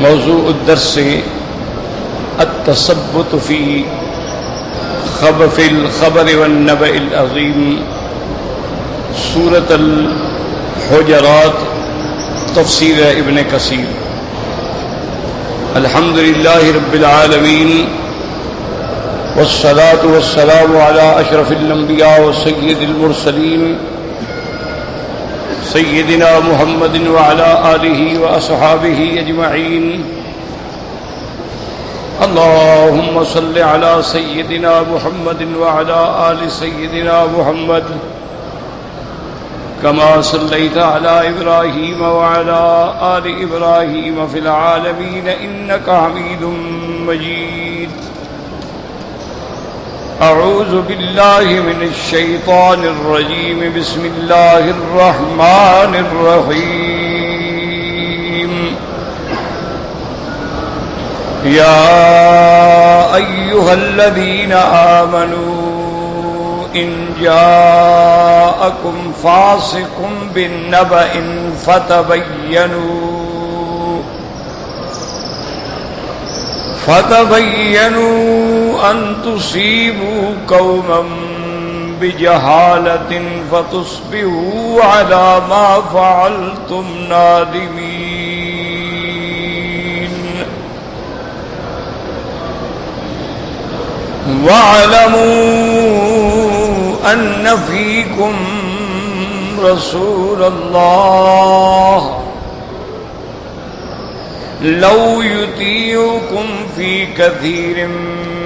موضوع الدرس التثبت في خبث الخبر والنبأ العظيم، سورة الحجرات، تفسیر ابن کثیر۔ الحمد للہ رب العالمین، والصلاة والسلام على اشرف الانبیاء وسید المرسلین سیدنا محمد وعلى آلہ واصحابہ اجمعین۔ اللهم صل على سيدنا محمد وعلى آل سيدنا محمد كما صليت على إبراهيم وعلى آل إبراهيم في العالمين إنك حميد مجيد۔ أعوذ بالله من الشيطان الرجيم، بسم الله الرحمن الرحيم۔ يا أيها الذين آمنوا إن جاءكم فاسق بنبأ فتبينوا أن تصيبوا قوما بجهالة فتصبحوا على ما فعلتم نادمين۔ وَاعْلَمُوا أَنَّ فِيكُمْ رَسُولَ اللَّهِ لَوْ يُطِيعُكُمْ فِي كَثِيرٍ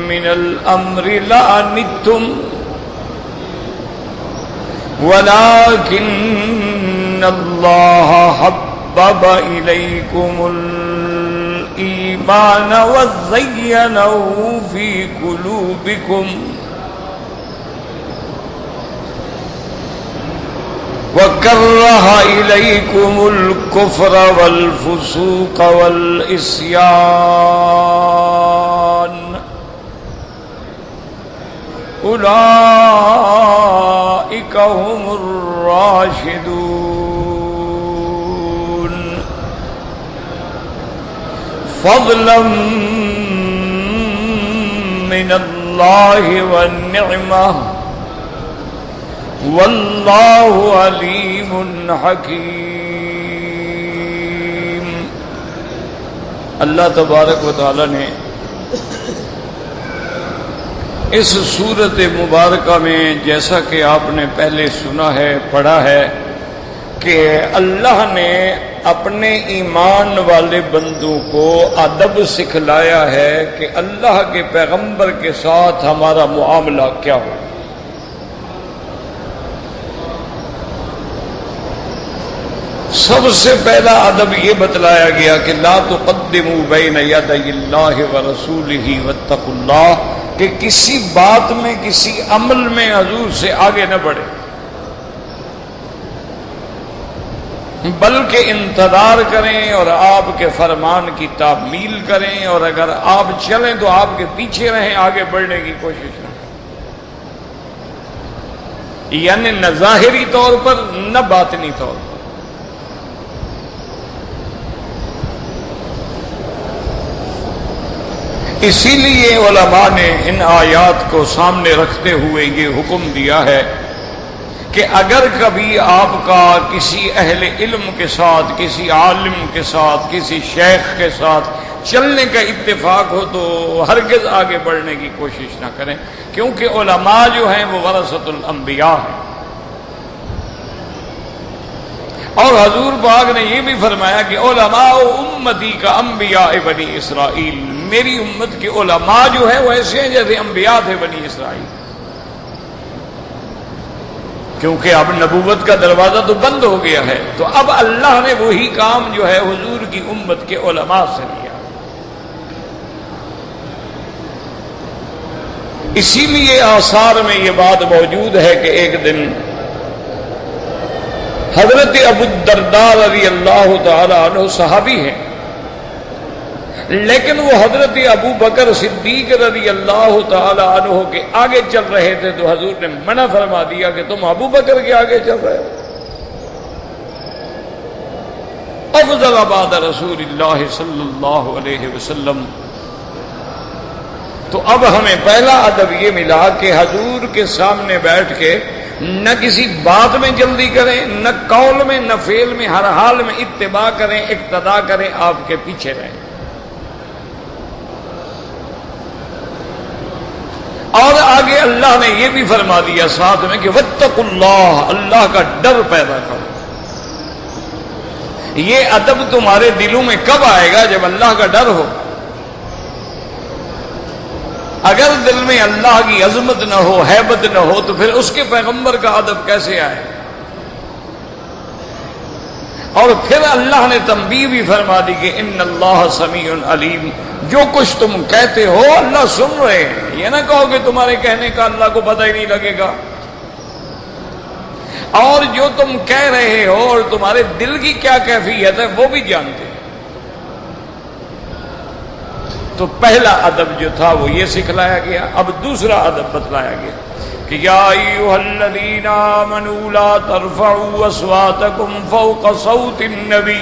مِّنَ الْأَمْرِ لَعَنِتُّمْ وَلَكِنَّ اللَّهَ حَبَّبَ إِلَيْكُمُ الإيمان وزينه في قلوبكم وكره إليكم الكفر والفسوق والعصيان أولئك هم الراشدون، فضلا من اللہ والنعمہ، واللہ علیم حکیم۔ اللہ تبارک و تعالی نے اس سورت مبارکہ میں، جیسا کہ آپ نے پہلے سنا ہے، پڑھا ہے، کہ اللہ نے اپنے ایمان والے بندوں کو ادب سکھلایا ہے کہ اللہ کے پیغمبر کے ساتھ ہمارا معاملہ کیا ہو۔ سب سے پہلا ادب یہ بتلایا گیا کہ لا تقدموا بین یدی اللہ ورسولہ واتقوا اللہ، کہ کسی بات میں، کسی عمل میں حضور سے آگے نہ بڑھے، بلکہ انتظار کریں اور آپ کے فرمان کی تعمیل کریں، اور اگر آپ چلیں تو آپ کے پیچھے رہیں، آگے بڑھنے کی کوشش نہ کریں، یعنی نہ ظاہری طور پر نہ باطنی طور پر۔ اسی لیے علماء نے ان آیات کو سامنے رکھتے ہوئے یہ حکم دیا ہے کہ اگر کبھی آپ کا کسی اہل علم کے ساتھ، کسی عالم کے ساتھ، کسی شیخ کے ساتھ چلنے کا اتفاق ہو تو ہرگز آگے بڑھنے کی کوشش نہ کریں، کیونکہ علماء جو ہیں وہ ورثۃ الانبیاء ہیں۔ اور حضور پاک نے یہ بھی فرمایا کہ علماء امتی کا انبیاء بنی اسرائیل، میری امت کے علماء جو ہیں وہ ایسے ہیں جیسے انبیاء تھے بنی اسرائیل، کیونکہ اب نبوت کا دروازہ تو بند ہو گیا ہے، تو اب اللہ نے وہی کام جو ہے حضور کی امت کے علماء سے لیا۔ اسی لیے آثار میں یہ بات موجود ہے کہ ایک دن حضرت ابو الدرداء رضی اللہ تعالی عنہ صحابی ہیں، لیکن وہ حضرت ابو بکر صدیق رضی اللہ تعالی عنہ کے آگے چل رہے تھے، تو حضور نے منع فرما دیا کہ تم ابو بکر کے آگے چل رہے ہو۔ اب انزل بعد رسول اللہ صلی اللہ علیہ وسلم. تو اب ہمیں پہلا ادب یہ ملا کہ حضور کے سامنے بیٹھ کے نہ کسی بات میں جلدی کریں، نہ قول میں نہ فعل میں، ہر حال میں اتباع کریں، اقتداء کریں، آپ کے پیچھے رہیں. اور آگے اللہ نے یہ بھی فرما دیا ساتھ میں کہ واتقوا اللہ، اللہ کا ڈر پیدا کرو. یہ ادب تمہارے دلوں میں کب آئے گا؟ جب اللہ کا ڈر ہو. اگر دل میں اللہ کی عظمت نہ ہو، ہیبت نہ ہو، تو پھر اس کے پیغمبر کا ادب کیسے آئے؟ اور پھر اللہ نے تنبیہ بھی فرما دی کہ ان اللہ سمیع علیم، جو کچھ تم کہتے ہو اللہ سن رہے ہیں. یہ نہ کہو کہ تمہارے کہنے کا اللہ کو پتہ ہی نہیں لگے گا. اور جو تم کہہ رہے ہو اور تمہارے دل کی کیا کیفیت ہے وہ بھی جانتے ہیں. تو پہلا ادب جو تھا وہ یہ سکھلایا گیا. اب دوسرا ادب بتلایا گیا کہ یا ایھا الذین آمنوا لا ترفعوا اصواتکم فوق صوت النبی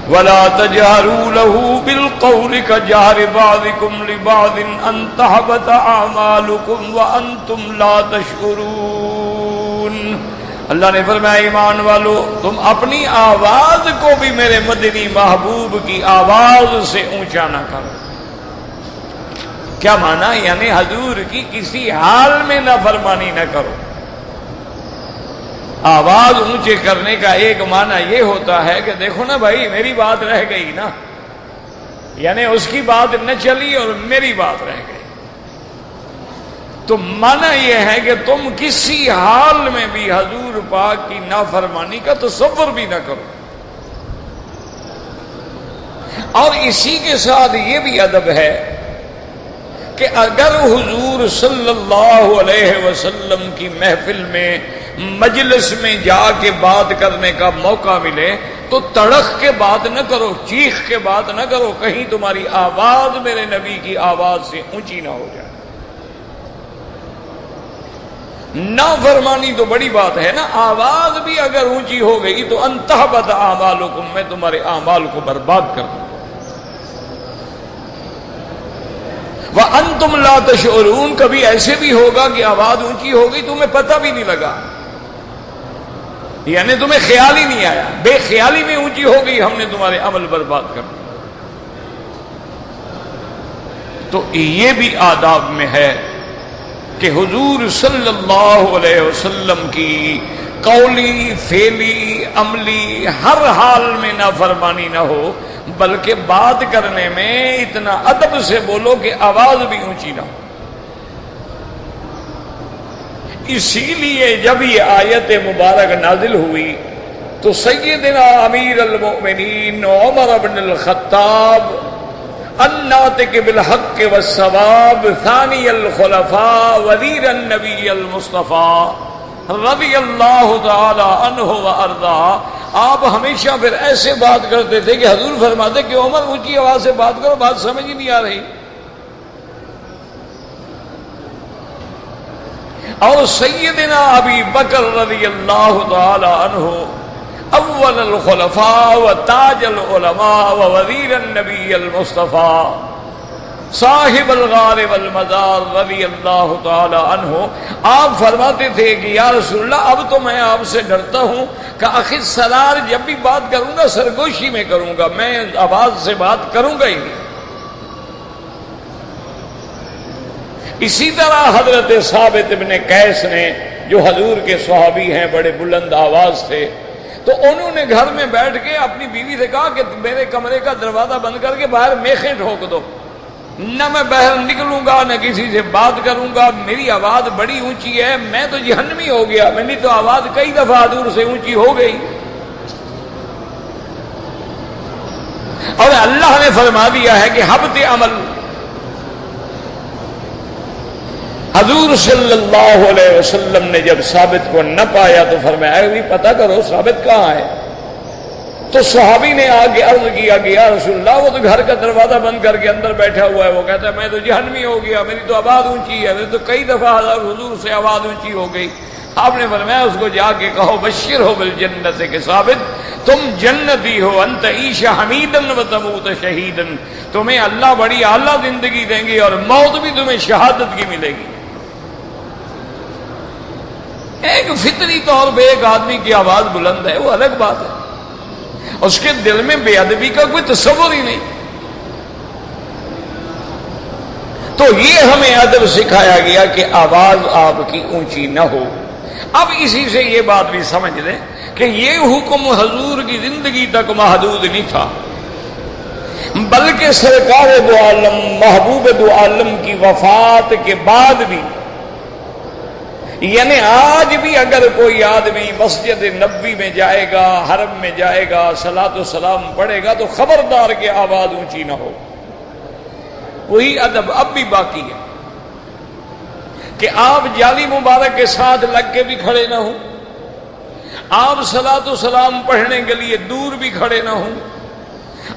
ولا تجهروا له بالقول كجهر بعضكم لبعض ان تحبط اعمالكم وانتم لا تشعرون. اللہ نے فرمایا ایمان والو، تم اپنی آواز کو بھی میرے مدنی محبوب کی آواز سے اونچا نہ کرو. کیا مانا؟ یعنی حضور کی کسی حال میں نافرمانی نہ کرو. آواز اونچے کرنے کا ایک معنی یہ ہوتا ہے کہ دیکھو نا بھائی میری بات رہ گئی نا، یعنی اس کی بات نہ چلی اور میری بات رہ گئی. تو معنی یہ ہے کہ تم کسی حال میں بھی حضور پاک کی نافرمانی کا تصور بھی نہ کرو. اور اسی کے ساتھ یہ بھی ادب ہے کہ اگر حضور صلی اللہ علیہ وسلم کی محفل میں، مجلس میں جا کے بات کرنے کا موقع ملے تو تڑخ کے بات نہ کرو، چیخ کے بات نہ کرو، کہیں تمہاری آواز میرے نبی کی آواز سے اونچی نہ ہو جائے. نافرمانی تو بڑی بات ہے نا، آواز بھی اگر اونچی ہو گئی تو انتحبط اعمالکم، میں تمہارے اعمال کو برباد کر دوں. وانتم لا تشعرون، کبھی ایسے بھی ہوگا کہ آواز اونچی ہو گئی تمہیں پتہ بھی نہیں لگا، یعنی تمہیں خیال ہی نہیں آیا، بے خیالی میں اونچی ہو گئی، ہم نے تمہارے عمل برباد کر دیا. تو یہ بھی آداب میں ہے کہ حضور صلی اللہ علیہ وسلم کی قولی، فعلی، عملی ہر حال میں نافرمانی نہ ہو، بلکہ بات کرنے میں اتنا ادب سے بولو کہ آواز بھی اونچی نہ ہو. اسی لیے جب یہ آیت مبارک نازل ہوئی تو سیدنا امیر المؤمنین عمر بن الخطاب الناطق بالحق والصواب ثانی الخلفاء وزیر النبی المصطفیٰ رضی اللہ تعالی عنہ وارضاہ، آپ ہمیشہ پھر ایسے بات کرتے تھے کہ حضور فرماتے کہ عمر اونچی آواز سے بات کرو، بات سمجھ ہی نہیں آ رہی. اور سیدنا ابی بکر رضی اللہ تعالی عنہ اول الخلفاء و تاج العلماء و وزیر النبی المصطفیٰ صاحب الغار والمزار رضی اللہ تعالی عنہ، آپ فرماتے تھے کہ یا رسول اللہ اب تو میں آپ سے ڈرتا ہوں کہ آخر سرار جب بھی بات کروں گا سرگوشی میں کروں گا، میں آواز سے بات کروں گا ہی نہیں. اسی طرح حضرت ثابت ابن قیس نے، جو حضور کے صحابی ہیں، بڑے بلند آواز تھے، تو انہوں نے گھر میں بیٹھ کے اپنی بیوی سے کہا کہ میرے کمرے کا دروازہ بند کر کے باہر میخیں ٹھوک دو، نہ میں باہر نکلوں گا نہ کسی سے بات کروں گا، میری آواز بڑی اونچی ہے، میں تو جہنمی ہو گیا، میری تو آواز کئی دفعہ حضور سے اونچی ہو گئی. اور اللہ نے فرما دیا ہے کہ حبط عمل. حضور صلی اللہ علیہ وسلم نے جب ثابت کو نہ پایا تو فرمایا بھی پتہ کرو ثابت کہاں ہے. تو صحابی نے آگے عرض کیا کہ یا رسول اللہ وہ تو گھر کا دروازہ بند کر کے اندر بیٹھا ہوا ہے، وہ کہتا ہے میں تو جہنمی ہو گیا، میری تو آواز اونچی ہے، میری تو کئی دفعہ حضور سے آواز اونچی ہو گئی. آپ نے فرمایا اس کو جا کے کہو بشر ہو بالجنت کے ثابت، تم جنتی ہو، انت عیش حمیدن و تموت شہیدن، تمہیں اللہ بڑی اعلیٰ زندگی دیں گے اور موت بھی تمہیں شہادت کی ملے گی۔ ایک فطری طور پہ ایک آدمی کی آواز بلند ہے وہ الگ بات ہے، اس کے دل میں بے ادبی کا کوئی تصور ہی نہیں۔ تو یہ ہمیں ادب سکھایا گیا کہ آواز آپ کی اونچی نہ ہو۔ اب اسی سے یہ بات بھی سمجھ لیں کہ یہ حکم حضور کی زندگی تک محدود نہیں تھا، بلکہ سرکار دو عالم محبوب دو عالم کی وفات کے بعد بھی، یعنی آج بھی اگر کوئی آدمی مسجد نبوی میں جائے گا، حرم میں جائے گا، صلاۃ و سلام پڑھے گا تو خبردار کہ آواز اونچی نہ ہو۔ وہی ادب اب بھی باقی ہے کہ آپ جالی مبارک کے ساتھ لگ کے بھی کھڑے نہ ہوں، آپ صلاۃ و سلام پڑھنے کے لیے دور بھی کھڑے نہ ہوں،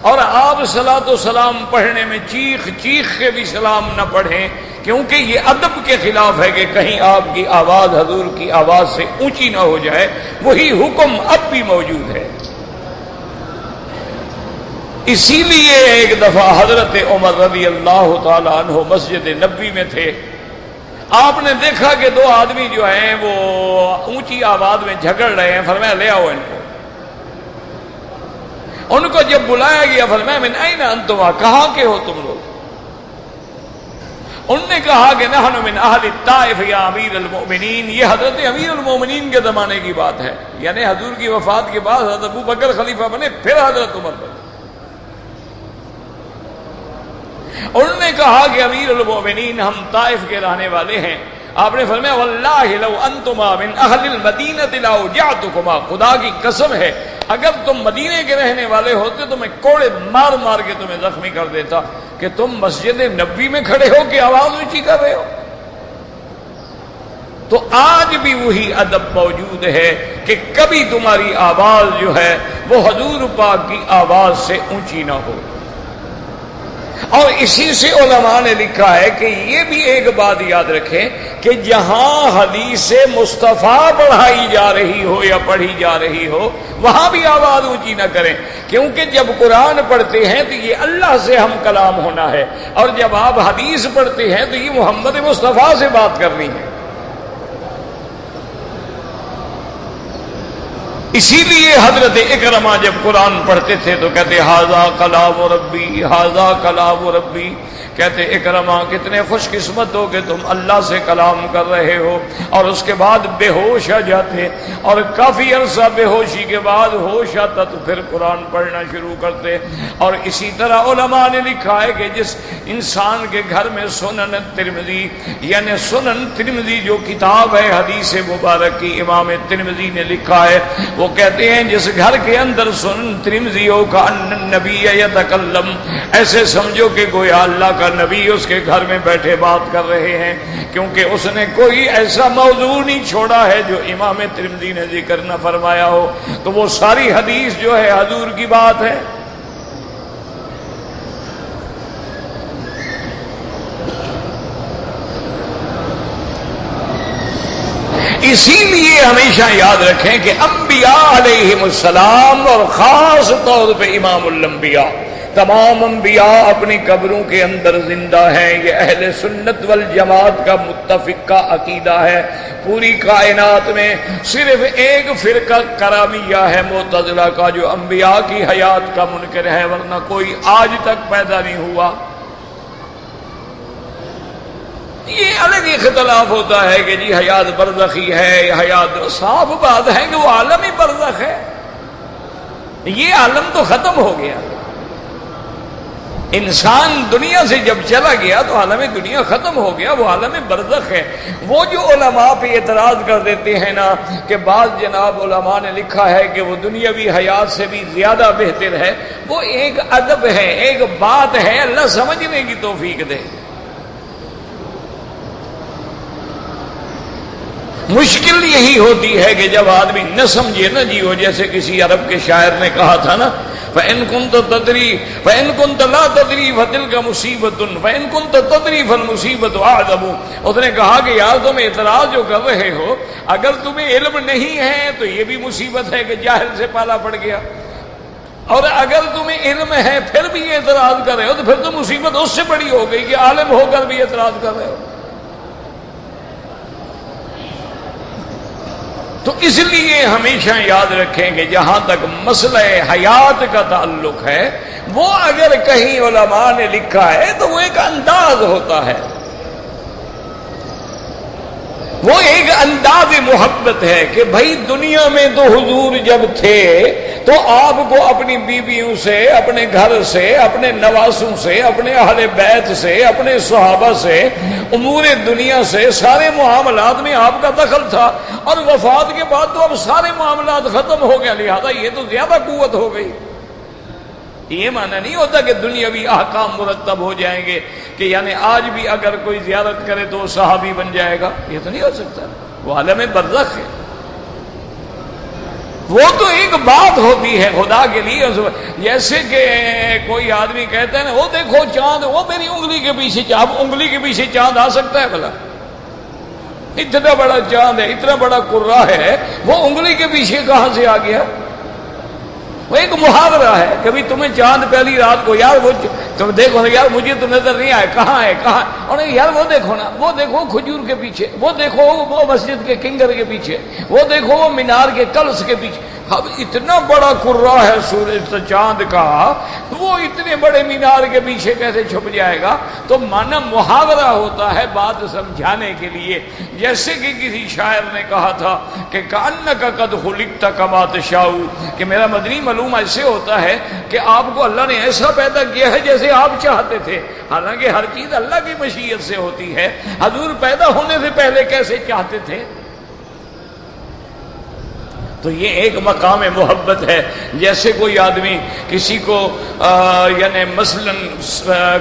اور آپ صلاۃ و سلام پڑھنے میں چیخ چیخ کے بھی سلام نہ پڑھیں، کیونکہ یہ ادب کے خلاف ہے کہ کہیں آپ کی آواز حضور کی آواز سے اونچی نہ ہو جائے۔ وہی حکم اب بھی موجود ہے۔ اسی لیے ایک دفعہ حضرت عمر رضی اللہ تعالی عنہ مسجد نبوی میں تھے، آپ نے دیکھا کہ دو آدمی جو ہیں وہ اونچی آواز میں جھگڑ رہے ہیں، فرمایا لے آؤ ان کو۔ ان کو جب بلایا گیا فرمایا من این انتم، کہاں کے ہو تم لوگ؟ انہوں نے کہا کہ نحن من اہل الطائف یا امیر المؤمنین، یہ حضرت امیر المؤمنین کے زمانے کی بات ہے، یعنی حضور کی وفات کے بعد حضرت ابو بکر خلیفہ بنے، پھر حضرت عمر بنے۔ انہوں نے کہا کہ امیر المؤمنین ہم طائف کے رہنے والے ہیں۔ آپ نے فرمایا واللہ لو انتما من اہل المدینہ لاوجعتکما، خدا کی قسم ہے اگر تم مدینے کے رہنے والے ہوتے تو میں کوڑے مار مار کے تمہیں زخمی کر دیتا، کہ تم مسجد نبوی میں کھڑے ہو کہ آواز اونچی کر رہے ہو۔ تو آج بھی وہی ادب موجود ہے کہ کبھی تمہاری آواز جو ہے وہ حضور پاک کی آواز سے اونچی نہ ہو۔ اور اسی سے علماء نے لکھا ہے کہ یہ بھی ایک بات یاد رکھیں کہ جہاں حدیث مصطفیٰ پڑھائی جا رہی ہو یا پڑھی جا رہی ہو وہاں بھی آواز اونچی نہ کریں، کیونکہ جب قرآن پڑھتے ہیں تو یہ اللہ سے ہم کلام ہونا ہے، اور جب آپ حدیث پڑھتے ہیں تو یہ محمد مصطفیٰ سے بات کرنی ہے۔ اسی لیے حضرت اکرمہ جب قرآن پڑھتے تھے تو کہتے ھذا کلام ربی، ھذا کلام ربی، کہتے اکرمہ کتنے خوش قسمت ہو کہ تم اللہ سے کلام کر رہے ہو، اور اس کے بعد بے ہوش آ جاتے، اور کافی عرصہ بے ہوشی کے بعد ہوش آتا تو پھر قرآن پڑھنا شروع کرتے۔ اور اسی طرح علماء نے لکھا ہے کہ جس انسان کے گھر میں سنن ترمذی، یعنی سنن ترمذی جو کتاب ہے حدیث مبارک کی، امام ترمذی نے لکھا ہے، وہ کہتے ہیں جس گھر کے اندر سنن ترمذی ہو کا ان النبی یتکلم، ایسے سمجھو کہ گویا اللہ کا نبی اس کے گھر میں بیٹھے بات کر رہے ہیں، کیونکہ اس نے کوئی ایسا موضوع نہیں چھوڑا ہے جو امام ترمذی نے ذکر نہ فرمایا ہو، تو وہ ساری حدیث جو ہے حضور کی بات ہے۔ اسی لیے ہمیشہ یاد رکھیں کہ انبیاء علیہم السلام اور خاص طور پہ امام الانبیاء، تمام انبیاء اپنی قبروں کے اندر زندہ ہیں۔ یہ اہل سنت والجماعت کا متفقہ عقیدہ ہے۔ پوری کائنات میں صرف ایک فرقہ کرامیہ ہے معتزلہ کا، جو انبیاء کی حیات کا منکر ہے، ورنہ کوئی آج تک پیدا نہیں ہوا۔ یہ الگ اختلاف ہوتا ہے کہ جی حیات برزخی ہے یا حیات، صاف بات ہے کہ وہ عالم ہی برزخ ہے، یہ عالم تو ختم ہو گیا۔ انسان دنیا سے جب چلا گیا تو عالم دنیا ختم ہو گیا، وہ عالم برزخ ہے۔ وہ جو علماء پہ اعتراض کر دیتے ہیں نا کہ بعض جناب علماء نے لکھا ہے کہ وہ دنیاوی حیات سے بھی زیادہ بہتر ہے، وہ ایک ادب ہے، ایک بات ہے، اللہ سمجھنے کی توفیق دے۔ مشکل یہی ہوتی ہے کہ جب آدمی نہ سمجھے نا جی، وہ جیسے کسی عرب کے شاعر نے کہا تھا نا فإن كنت تدري فإن كنت لا تدري فتلك مصیبۃ فإن كنت تدري فالمصیبۃ اعظم. اس نے کہا کہ یار تم اعتراض جو کر رہے ہو، اگر تمہیں علم نہیں ہے تو یہ بھی مصیبت ہے کہ جاہل سے پالا پڑ گیا، اور اگر تمہیں علم ہے پھر بھی اعتراض کر رہے ہو تو پھر تو مصیبت اس سے بڑی ہو گئی کہ عالم ہو کر بھی اعتراض کر رہے ہو. تو اس لیے ہمیشہ یاد رکھیں کہ جہاں تک مسئلہ حیات کا تعلق ہے، وہ اگر کہیں علماء نے لکھا ہے تو وہ ایک انداز ہوتا ہے، وہ ایک انداز محبت ہے کہ بھائی دنیا میں تو حضور جب تھے تو آپ کو اپنی بیویوں سے، اپنے گھر سے، اپنے نواسوں سے، اپنے اہل بیت سے، اپنے صحابہ سے، امور دنیا سے، سارے معاملات میں آپ کا دخل تھا، اور وفات کے بعد تو اب سارے معاملات ختم ہو گئے، لہذا یہ تو زیادہ قوت ہو گئی. یہ معنی نہیں ہوتا کہ دنیاوی احکام مرتب ہو جائیں گے کہ یعنی آج بھی اگر کوئی زیارت کرے تو وہ صحابی بن جائے گا، یہ تو نہیں ہو سکتا. وہ عالم برزخ ہے، وہ تو ایک بات ہوتی ہے خدا کے لیے. جیسے کہ کوئی آدمی کہتا ہے نا، وہ دیکھو چاند، وہ میری انگلی کے پیچھے چاند. اب انگلی کے پیچھے چاند آ سکتا ہے بھلا؟ اتنا بڑا چاند ہے، اتنا بڑا کرہ ہے، وہ انگلی کے پیچھے کہاں سے آ گیا؟ وہ ایک محاورہ ہے. کبھی تمہیں چاند پہلی رات کو، یار وہ تم دیکھو نا، یار مجھے تو نظر نہیں آیا، کہاں ہے کہاں؟ اور یار وہ دیکھو نا، وہ دیکھو کھجور کے پیچھے، وہ دیکھو وہ مسجد کے کنگر کے پیچھے، وہ دیکھو وہ مینار کے کلس کے پیچھے. اب اتنا بڑا کرہ ہے سورج چاند کا، وہ اتنے بڑے مینار کے پیچھے کیسے چھپ جائے گا؟ تو مانا محاورہ ہوتا ہے بات سمجھانے کے لیے. جیسے کہ کسی شاعر نے کہا تھا کہ کأنک قد خلقت کما تشاء، کہ میرا مدنی معلوم ایسے ہوتا ہے کہ آپ کو اللہ نے ایسا پیدا کیا ہے جیسے آپ چاہتے تھے. حالانکہ ہر چیز اللہ کی مشیت سے ہوتی ہے. حضور پیدا ہونے سے پہلے کیسے چاہتے تھے؟ تو یہ ایک مقام محبت ہے. جیسے کوئی آدمی کسی کو یعنی مثلا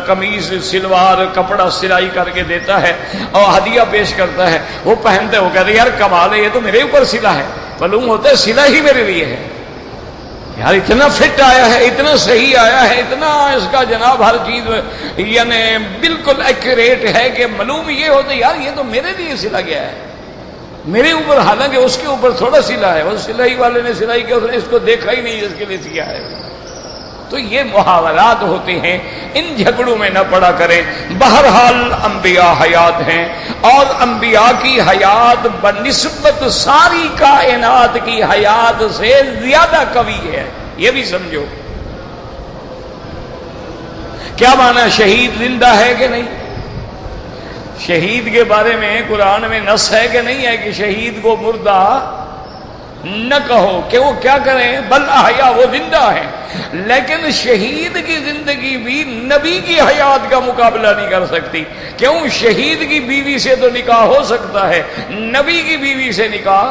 قمیض، سلوار، کپڑا سلائی کر کے دیتا ہے اور ہدیہ پیش کرتا ہے، وہ پہنتے وہ کہتے ہیں یار کمال ہے، یہ تو میرے اوپر سلا ہے. معلوم ہوتا ہے سلا ہی میرے لیے ہے. یار اتنا فٹ آیا ہے، اتنا صحیح آیا ہے، اتنا اس کا جناب ہر چیز یعنی بالکل ایکوریٹ ہے کہ معلوم یہ ہوتا ہے یار یہ تو میرے لیے سلا گیا ہے، میرے اوپر. حالانکہ اس کے اوپر تھوڑا سلا ہے، وہ سلائی والے نے سلائی کیا، اس نے اس کو دیکھا ہی نہیں جس کے لیے سیا ہے. تو یہ محاورات ہوتے ہیں، ان جھگڑوں میں نہ پڑا کریں. بہرحال انبیاء حیات ہیں، اور انبیاء کی حیات بنسبت ساری کائنات کی حیات سے زیادہ قوی ہے. یہ بھی سمجھو. کیا معنی شہید زندہ ہے کہ نہیں؟ شہید کے بارے میں قرآن میں نص ہے کہ نہیں ہے کہ شہید کو مردہ نہ کہو، کہ وہ کیا کریں؟ بل احیا، وہ زندہ ہیں. لیکن شہید کی زندگی بھی نبی کی حیات کا مقابلہ نہیں کر سکتی. کیوں؟ شہید کی بیوی سے تو نکاح ہو سکتا ہے، نبی کی بیوی سے نکاح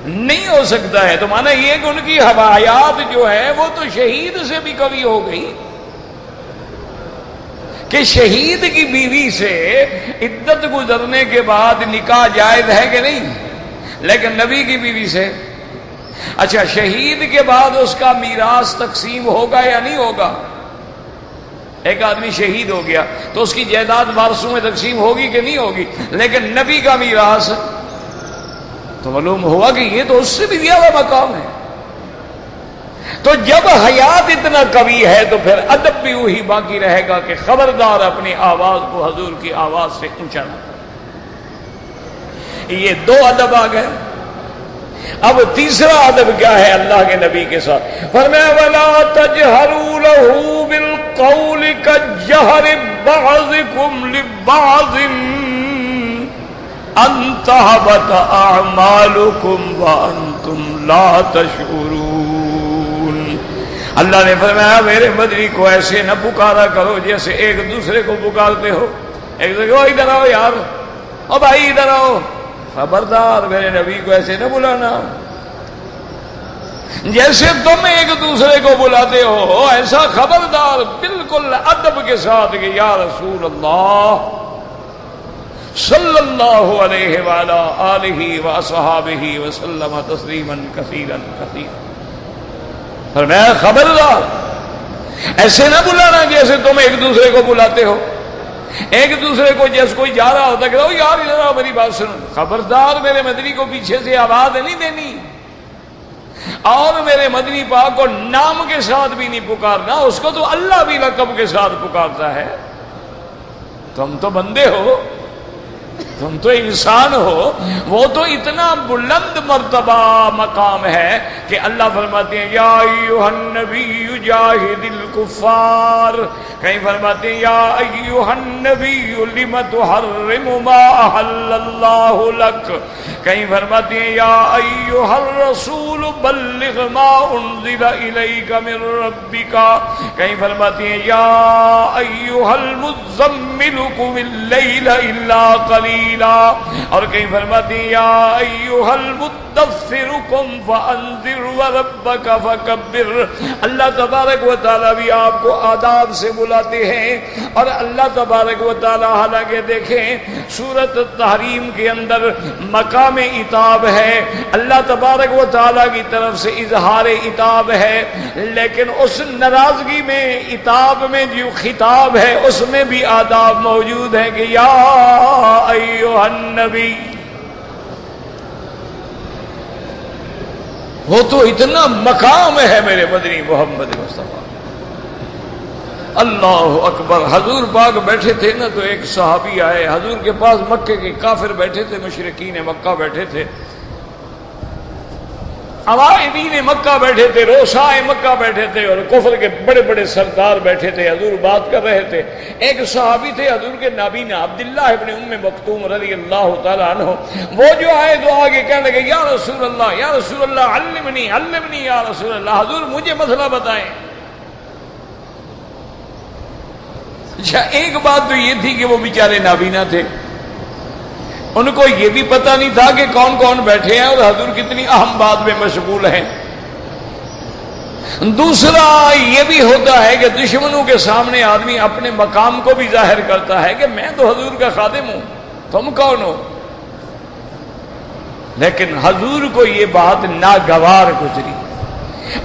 نہیں ہو سکتا ہے. تو مانا یہ کہ ان کی حیات جو ہے وہ تو شہید سے بھی قوی ہو گئی. کہ شہید کی بیوی سے عدت گزرنے کے بعد نکاح جائز ہے کہ نہیں؟ لیکن نبی کی بیوی سے، اچھا شہید کے بعد اس کا میراث تقسیم ہوگا یا نہیں ہوگا؟ ایک آدمی شہید ہو گیا تو اس کی جائیداد وارثوں میں تقسیم ہوگی کہ نہیں ہوگی؟ لیکن نبی کا میراث تو معلوم ہوا کہ یہ تو اس سے بھی زیادہ مقام ہے. تو جب حیات اتنا قوی ہے تو پھر ادب بھی وہی باقی رہے گا کہ خبردار اپنی آواز کو حضور کی آواز سے اونچا نہ. یہ دو ادب آ گئے. اب تیسرا ادب کیا ہے اللہ کے نبی کے ساتھ؟ فرمایا وَلَا تَجْهَرُوا لَهُ بِالْقَوْلِ كَجَّهْرِ بَعْضِكُمْ لِبَعْضٍ أَن تَحْبَطَ أَعْمَالُكُمْ وَأَنْتُمْ لَا تَشْعُرُونَ. اللہ نے فرمایا میرے مدنی کو ایسے نہ پکارا کرو جیسے ایک دوسرے کو پکارتے ہو. ایک دوسرے کو ادھر آؤ یار، او بھائی ادھر آؤ. خبردار میرے نبی کو ایسے نہ بلانا. جیسے تم ایک دوسرے کو بلاتے ہو ایسا خبردار بالکل ادب کے ساتھ کہ یا رسول اللہ صلی اللہ علیہ وآلہ آلہ وصحابہ وسلم تسلیما کثیرا کثیرا. فرمایا خبردار، ایسے نہ بلانا جیسے تم ایک دوسرے کو بلاتے ہو، ایک دوسرے کو جیسے کوئی جا رہا ہوتا کہ یار ادھر آؤ میری بات سنو، خبردار میرے مدنی کو پیچھے سے آواز نہیں دینی، اور میرے مدنی پاک کو نام کے ساتھ بھی نہیں پکارنا، اس کو تو اللہ بھی لقب کے ساتھ پکارتا ہے۔ تم تو بندے ہو، تم تو انسان ہو، وہ تو اتنا بلند مرتبہ مقام ہے کہ اللہ فرماتے ہیں یا ایھا النبی جاہد الکفار، کہیں فرماتے ہیں یا ایھا النبی لم تحرم ما احل اللہ لک، کہیں فرماتے ہیں یا ایھا الرسول بلغ ما انزل الیک من ربک، کہیں فرماتے ہیں یا ایھا المزمل قم اللیل الا قلیلا، اور کہیں فرماتے ہیں یا ایھا المدثر قم فانذر وربک فکبر۔ اللہ تبارک و تعالیٰ بھی آپ کو آداب سے بلاتے ہیں، اور اللہ تبارک و تعالیٰ حالانکہ دیکھیں سورۃ التحریم کے اندر مقام عتاب ہے، اللہ تبارک و تعالیٰ کی طرف سے اظہار عتاب ہے، لیکن اس ناراضگی میں عتاب میں جو خطاب ہے اس میں بھی آداب موجود ہیں کہ یا ایھا النبی۔ وہ تو اتنا مقام ہے میرے مدنی محمد مصطفیٰ، اللہ اکبر۔ حضور پاک بیٹھے تھے نا تو ایک صحابی آئے حضور کے پاس، مکے کے کافر بیٹھے تھے، مشرکین مکہ بیٹھے تھے، عوائدین مکہ بیٹھے تھے، روسائے مکہ بیٹھے تھے، اور کفر کے بڑے بڑے سردار بیٹھے تھے، حضور بات کر رہے تھے۔ ایک صحابی تھے حضور کے نابینا، عبداللہ ابن ام مکتوم رضی اللہ تعالیٰ عنہ، وہ جو آئے تو آگے کہنے لگے یا رسول اللہ یا رسول اللہ علمنی علمنی یا رسول اللہ، حضور مجھے مسئلہ بتائیں۔ اچھا ایک بات تو یہ تھی کہ وہ بیچارے نابینا تھے، ان کو یہ بھی پتہ نہیں تھا کہ کون کون بیٹھے ہیں اور حضور کتنی اہم بات میں مشغول ہیں۔ دوسرا یہ بھی ہوتا ہے کہ دشمنوں کے سامنے آدمی اپنے مقام کو بھی ظاہر کرتا ہے کہ میں تو حضور کا خادم ہوں، تم کون ہو؟ لیکن حضور کو یہ بات ناگوار گزری،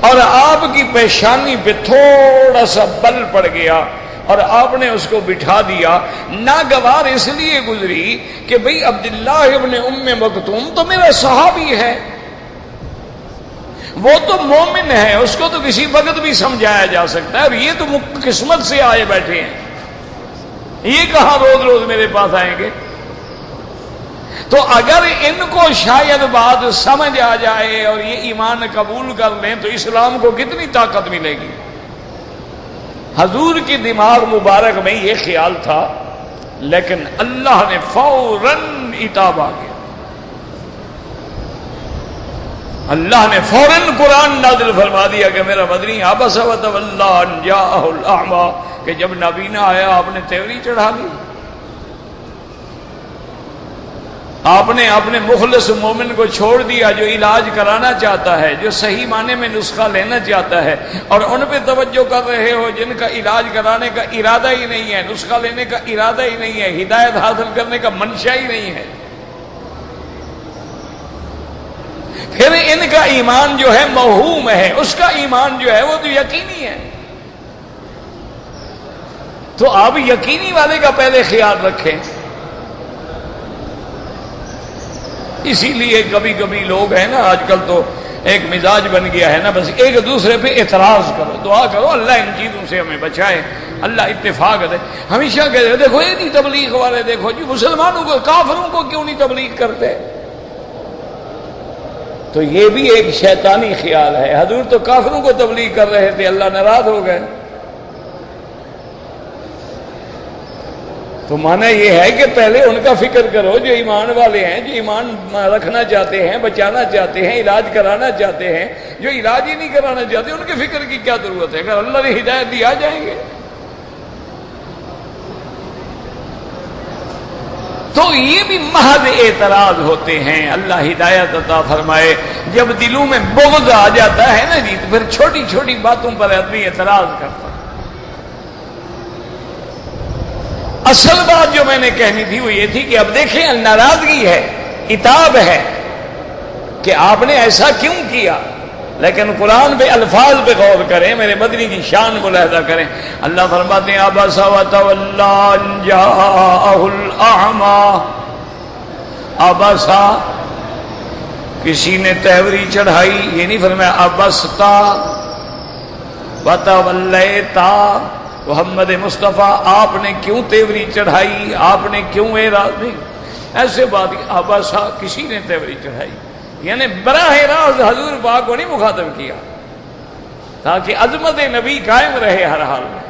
اور آپ کی پیشانی پہ تھوڑا سا بل پڑ گیا، اور آپ نے اس کو بٹھا دیا۔ ناگوار اس لیے گزری کہ بھئی عبداللہ ابن ام مکتوم تو میرا صحابی ہے، وہ تو مومن ہے، اس کو تو کسی وقت بھی سمجھایا جا سکتا ہے، اور یہ تو قسمت سے آئے بیٹھے ہیں، یہ کہاں روز روز میرے پاس آئیں گے؟ تو اگر ان کو شاید بات سمجھ آ جائے اور یہ ایمان قبول کر لیں تو اسلام کو کتنی طاقت ملے گی۔ حضور کی دماغ مبارک میں یہ خیال تھا، لیکن اللہ نے فوراً عتاب آ گیا، اللہ نے فوراً قرآن نازل فرما دیا کہ میرا مدنی عبس وتولی ان جاءہ الاعمی، کہ جب نابینا آیا آپ نے تیوری چڑھا لی، آپ نے اپنے مخلص مومن کو چھوڑ دیا جو علاج کرانا چاہتا ہے، جو صحیح معنی میں نسخہ لینا چاہتا ہے، اور ان پہ توجہ کر رہے ہو جن کا علاج کرانے کا ارادہ ہی نہیں ہے، نسخہ لینے کا ارادہ ہی نہیں ہے، ہدایت حاصل کرنے کا منشا ہی نہیں ہے۔ پھر ان کا ایمان جو ہے موہوم ہے، اس کا ایمان جو ہے وہ تو یقینی ہے، تو آپ یقینی والے کا پہلے خیال رکھیں۔ اسی لیے کبھی کبھی لوگ ہیں نا، آج کل تو ایک مزاج بن گیا ہے نا، بس ایک دوسرے پہ اعتراض کرو، دعا کرو اللہ ان چیزوں سے ہمیں بچائے، اللہ اتفاق دے۔ ہمیشہ کہتے ہیں دیکھو یہ نہیں تبلیغ والے، دیکھو جی مسلمانوں کو، کافروں کو کیوں نہیں تبلیغ کرتے؟ تو یہ بھی ایک شیطانی خیال ہے، حضور تو کافروں کو تبلیغ کر رہے تھے، اللہ ناراض ہو گئے۔ تو معنی یہ ہے کہ پہلے ان کا فکر کرو جو ایمان والے ہیں، جو ایمان رکھنا چاہتے ہیں، بچانا چاہتے ہیں، علاج کرانا چاہتے ہیں، جو علاج ہی نہیں کرانا چاہتے ان کے فکر کی کیا ضرورت ہے؟ اگر اللہ نے ہدایت دی آ جائیں گے۔ تو یہ بھی محض اعتراض ہوتے ہیں، اللہ ہدایت عطا فرمائے۔ جب دلوں میں بغض آ جاتا ہے نا جی، تو پھر چھوٹی چھوٹی باتوں پر آدمی اعتراض کرتا ہے۔ اصل بات جو میں نے کہنی تھی وہ یہ تھی کہ اب دیکھیں ناراضگی ہے، عتاب ہے کہ آپ نے ایسا کیوں کیا، لیکن قرآن پہ الفاظ پہ غور کریں، میرے مدنی کی شان کو لحظہ کریں۔ اللہ فرماتے ہیں عبس وتولی ان جاءہ الاعمی، عبسا کسی نے تہوری چڑھائی، یہ نہیں فرمایا عبستا وتولیتا۔ محمد مصطفیٰ آپ نے کیوں تیوری چڑھائی، آپ نے کیوں اعراض نہیں، ایسے بات عبسا کسی نے تیوری چڑھائی، یعنی براہ راست حضور پاک کو نہیں مخاطب کیا تاکہ عظمت نبی قائم رہے ہر حال میں۔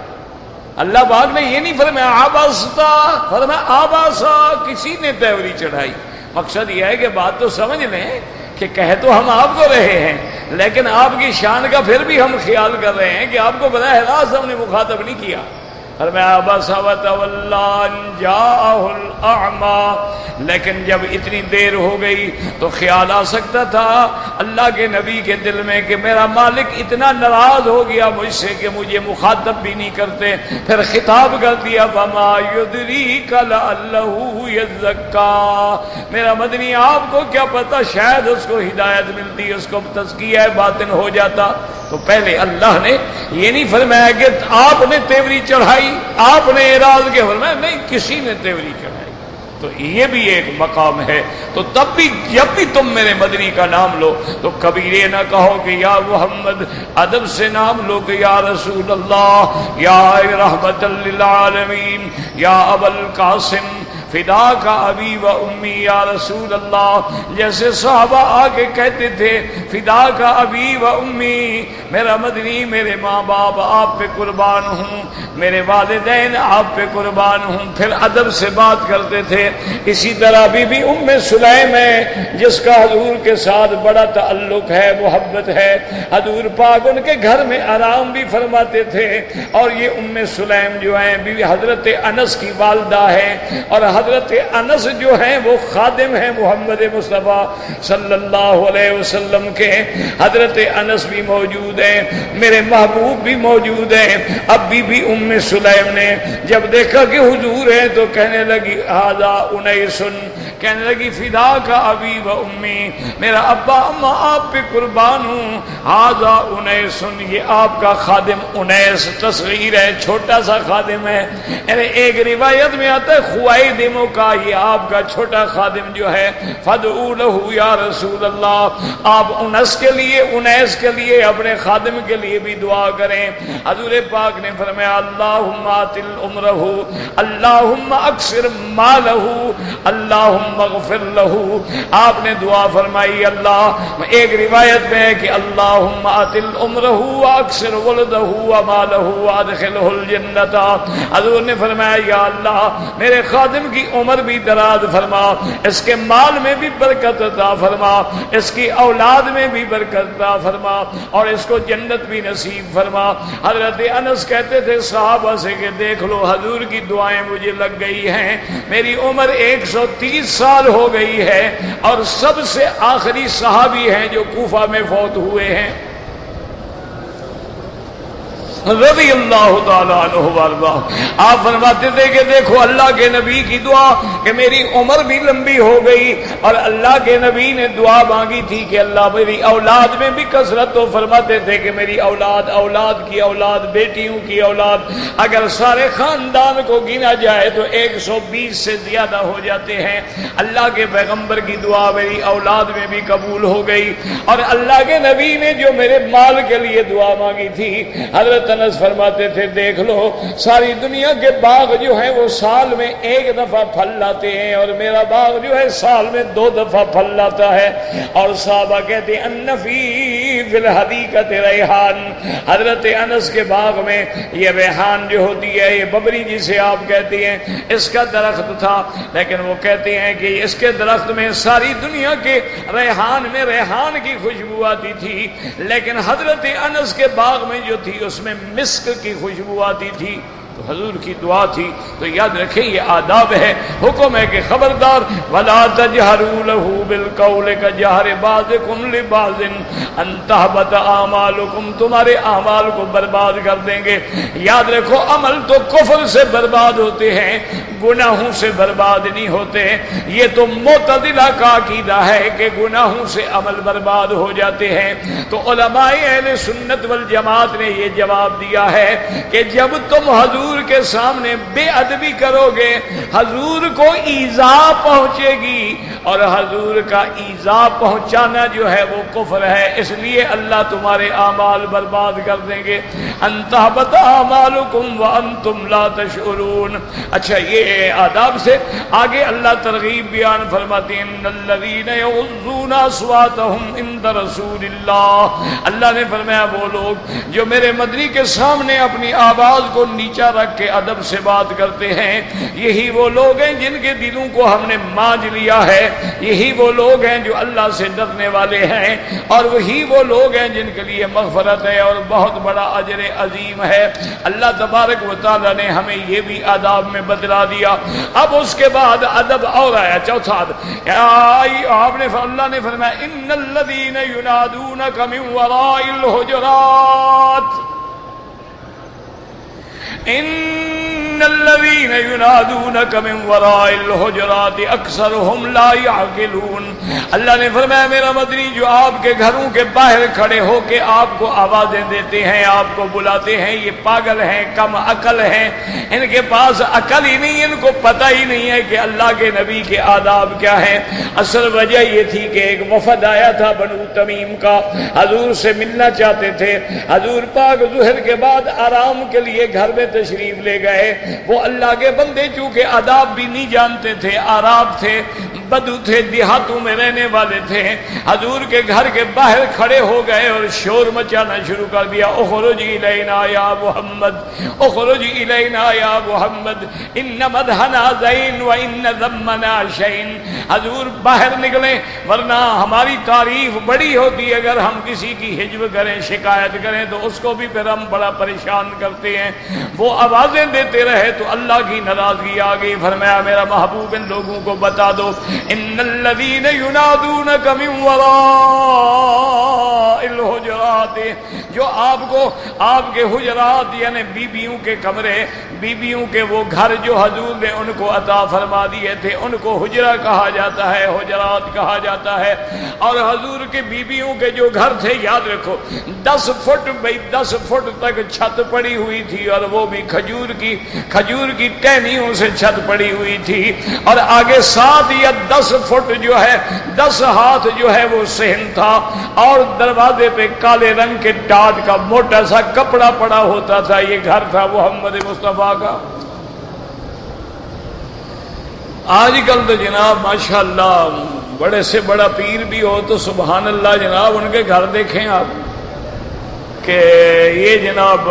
اللہ پاک نے یہ نہیں فرمایا عبستا، فرمایا عبسا کسی نے تیوری چڑھائی۔ مقصد یہ ہے کہ بات تو سمجھ لیں کہ کہہ تو ہم آپ کو رہے ہیں، لیکن آپ کی شان کا پھر بھی ہم خیال کر رہے ہیں کہ آپ کو براہ راست ہم نے مخاطب نہیں کیا۔ فرمایا عبس وتولی ان جاءہ الاعمی، لیکن جب اتنی دیر ہو گئی تو خیال آ سکتا تھا اللہ کے نبی کے دل میں کہ میرا مالک اتنا ناراض ہو گیا مجھ سے کہ مجھے مخاطب بھی نہیں کرتے، پھر خطاب کر دیا فما یدریک لعلہ یزکی۔ میرا مدنی آپ کو کیا پتہ، شاید اس کو ہدایت ملتی، اس کو تزکیہ باطن ہو جاتا۔ تو پہلے اللہ نے یہ نہیں فرمایا کہ آپ نے تیوری چڑھائی، آپ نے اعراض کے، فرمایا نہیں کسی نے تیوری چڑھائی۔ تو یہ بھی ایک مقام ہے۔ تو تب بھی جب بھی تم میرے مدنی کا نام لو تو کبھی یہ نہ کہو کہ یا محمد، ادب سے نام لو کہ یا رسول اللہ، یا رحمت للعالمین، یا ابا القاسم فدا کا ابی و امی یا رسول اللہ۔ جیسے صحابہ آگے کہتے تھے فدا کا ابی و امی، میرا مدنی میرے ماں باپ آپ پہ قربان ہوں، میرے والدین آپ پہ قربان ہوں، پھر ادب سے بات کرتے تھے۔ اسی طرح بی بی ام سلیم ہے جس کا حضور کے ساتھ بڑا تعلق ہے، محبت ہے، حضور پاک ان کے گھر میں آرام بھی فرماتے تھے۔ اور یہ ام سلیم جو ہیں بی حضرت انس کی والدہ ہے، اور حضرت انس جو ہیں وہ خادم ہیں محمد مصطفیٰ صلی اللہ علیہ وسلم کے۔ حضرت انس بھی موجود ہیں، میرے محبوب بھی موجود ہیں۔ اب بی بی ام سلیم نے جب دیکھا کہ حضور ہے تو کہنے لگی ھذا انیس، کہنے لگی فدا کا ابی و امی، میرا ابا اما آپ پہ قربان ہوں، ھذا انیس، یہ آپ کا خادم انیس تصغیر ہے، چھوٹا سا خادم ہے۔ یعنی ایک روایت میں آتا ہے خوائدموں کا، یہ آپ کا چھوٹا خادم جو ہے، فدعوا لہ یا رسول اللہ، آپ انس کے لیے، انیس کے لیے، اپنے خادم کے لیے بھی دعا کریں۔ حضور پاک نے فرمایا اللہم آتل عمرہ، اللہم اکثر مالہ، اللہم اغفر لہ۔ آپ نے دعا فرمائی اللہ، ایک روایت میں ہے کہ اللہم آتل عمرہ واکثر ولدہ ومالہ وادخلہ الجنۃ۔ حضور نے فرمایا یا اللہ میرے خادم کی عمر بھی دراز فرما، اس کے مال میں بھی برکت عطا فرما، اس کی اولاد میں بھی برکت عطا فرما، اور اس کو جنت بھی نصیب فرما۔ حضرت انس کہتے تھے صحابہ سے کہ دیکھ لو حضور کی دعائیں مجھے لگ گئی ہیں، میری عمر 130 سال ہو گئی ہے، اور سب سے آخری صحابی ہیں جو کوفہ میں فوت ہوئے ہیں رضی اللہ تعالیٰ عنہ وارضاہ۔ آپ فرماتے تھے کہ دیکھو اللہ کے نبی کی دعا کہ میری عمر بھی لمبی ہو گئی، اور اللہ کے نبی نے دعا مانگی تھی کہ اللہ میری اولاد میں بھی کثرت، تو فرماتے تھے کہ میری اولاد، اولاد کی اولاد، بیٹیوں کی اولاد، اگر سارے خاندان کو گنا جائے تو 120 سے زیادہ ہو جاتے ہیں۔ اللہ کے پیغمبر کی دعا میری اولاد میں بھی قبول ہو گئی، اور اللہ کے نبی نے جو میرے مال کے لیے دعا مانگی تھی، حضرت انس فرماتے تھے دیکھ لو ساری دنیا کے باغ جو ہیں وہ سال میں ایک دفعہ پھل لاتے ہیں، اور میرا باغ جو ہے سال میں 2 دفعہ پھل لاتا ہے۔ اور صحابہ کہتے ہیں ان فی الحدیقۃ ریحان، حضرت انس کے باغ میں یہ ریحان جو ہوتی ہے، یہ ببری جسے آپ کہتے ہیں، اس کا درخت تھا، لیکن وہ کہتے ہیں کہ اس کے درخت میں ساری دنیا کے ریحان میں ریحان کی خوشبو آتی تھی، لیکن حضرت انس کے باغ میں جو تھی اس میں مسک کی خوشبو آتی تھی۔ تو حضور کی دعا تھی. تو یاد رکھیں یہ آداب ہے. حکم ہے کہ خبردار ولا تجہروا له بالقول کجہر بعضکم لبعض ان تحبط اعمالکم، تمہارے اعمال کو برباد کر دیں گے. یاد رکھو عمل تو کفر سے برباد ہوتے ہیں، گناہوں سے برباد نہیں ہوتے. یہ تو معتزلہ کا عقیدہ ہے کہ گناہوں سے عمل برباد ہو جاتے ہیں. تو علماء اہل سنت والجماعت نے یہ جواب دیا ہے کہ جب تم حضور کے سامنے بے ادبی کرو گے حضور کو ایذا پہنچے گی، اور حضور کا ایذا پہنچانا جو ہے وہ کفر ہے. اس لیے اللہ تمہارے اعمال برباد کر دیں گے. ان تحبط اعمالکم وانتم لا تشعرون. اچھا یہ آداب سے آگے اللہ ترغیب بیان فرماتے ہیں ان الذین یغضون اصواتهم عند رسول اللہ. اللہ نے فرمایا وہ لوگ جو میرے مدنی کے سامنے اپنی آواز کو نیچا رکھ کے ادب سے بات کرتے ہیں، یہی وہ لوگ ہیں جن کے دلوں کو ہم نے مانج لیا ہے. یہی وہ لوگ ہیں جو اللہ سے ڈرنے والے ہیں، اور وہی وہ لوگ ہیں جن کے لیے مغفرت ہے اور بہت بڑا اجر عظیم ہے. اللہ تبارک و تعالی نے ہمیں یہ بھی آداب میں بدلا دیا. اب اس کے بعد ادب اور آیا چوتھا ادب. آپ نے اللہ نے فرمایا ان الذین ینادونک من وراء الحجرات، ان الذین ینادونک من وراء الحجرات اکثرهم لا يعقلون. اللہ نے فرمایا میرا مدنی جو آپ کے گھروں کے باہر کھڑے ہو کے آپ کو آوازیں دیتے ہیں، آپ کو بلاتے ہیں، یہ پاگل ہیں، کم عقل ہیں. ان کے پاس عقل ہی نہیں، ان کو پتہ ہی نہیں ہے کہ اللہ کے نبی کے آداب کیا ہیں. اصل وجہ یہ تھی کہ ایک وفد آیا تھا بنو تمیم کا، حضور سے ملنا چاہتے تھے. حضور پاک ظہر کے بعد آرام کے لیے گھر میں تشریف لے گئے. وہ اللہ کے بندے چونکہ آداب بھی نہیں جانتے تھے، عرب تھے، بدو تھے، دیہاتوں میں رہنے والے تھے. حضور کے گھر کے باہر کھڑے ہو گئے اور شور مچانا شروع کر دیا. اخرج الینا یا محمد، اخرج الینا یا محمد، ان مدحنا زین و ان ذمنا شین. حضور باہر نکلیں ورنہ ہماری تعریف بڑی ہوتی ہے، اگر ہم کسی کی ہجو کریں، شکایت کریں تو اس کو بھی پھر ہم بڑا پریشان کرتے ہیں. وہ آوازیں دیتے رہے تو اللہ کی ناراضگی آ گئی. فرمایا میرا محبوب ان لوگوں کو بتا دو ان الذین ینادونک من وراء الحجرات، جو آپ کو آپ کے حجرات یعنی بیبیوں کے کمرے، بیبیوں کے وہ گھر جو حضور نے ان کو عطا فرما دیے تھے ان کو حجرہ کہا جاتا ہے، حجرات کہا جاتا ہے. اور حضور کے بیبیوں کے جو گھر تھے یاد رکھو 10 فٹ بھائی 10 فٹ تک چھت پڑی ہوئی تھی، اور وہ بھی کھجور کی ٹہنیوں سے چھت پڑی ہوئی تھی. اور آگے 7 یا 10 فٹ جو ہے 10 ہاتھ جو ہے وہ صحن تھا، اور دروازے پہ کالے رنگ کے ٹاٹ کا موٹا سا کپڑا پڑا ہوتا تھا. یہ گھر تھا محمد مصطفیٰ کا. آج کل تو جناب ماشاءاللہ بڑے سے بڑا پیر بھی ہو تو سبحان اللہ جناب ان کے گھر دیکھیں آپ کہ یہ جناب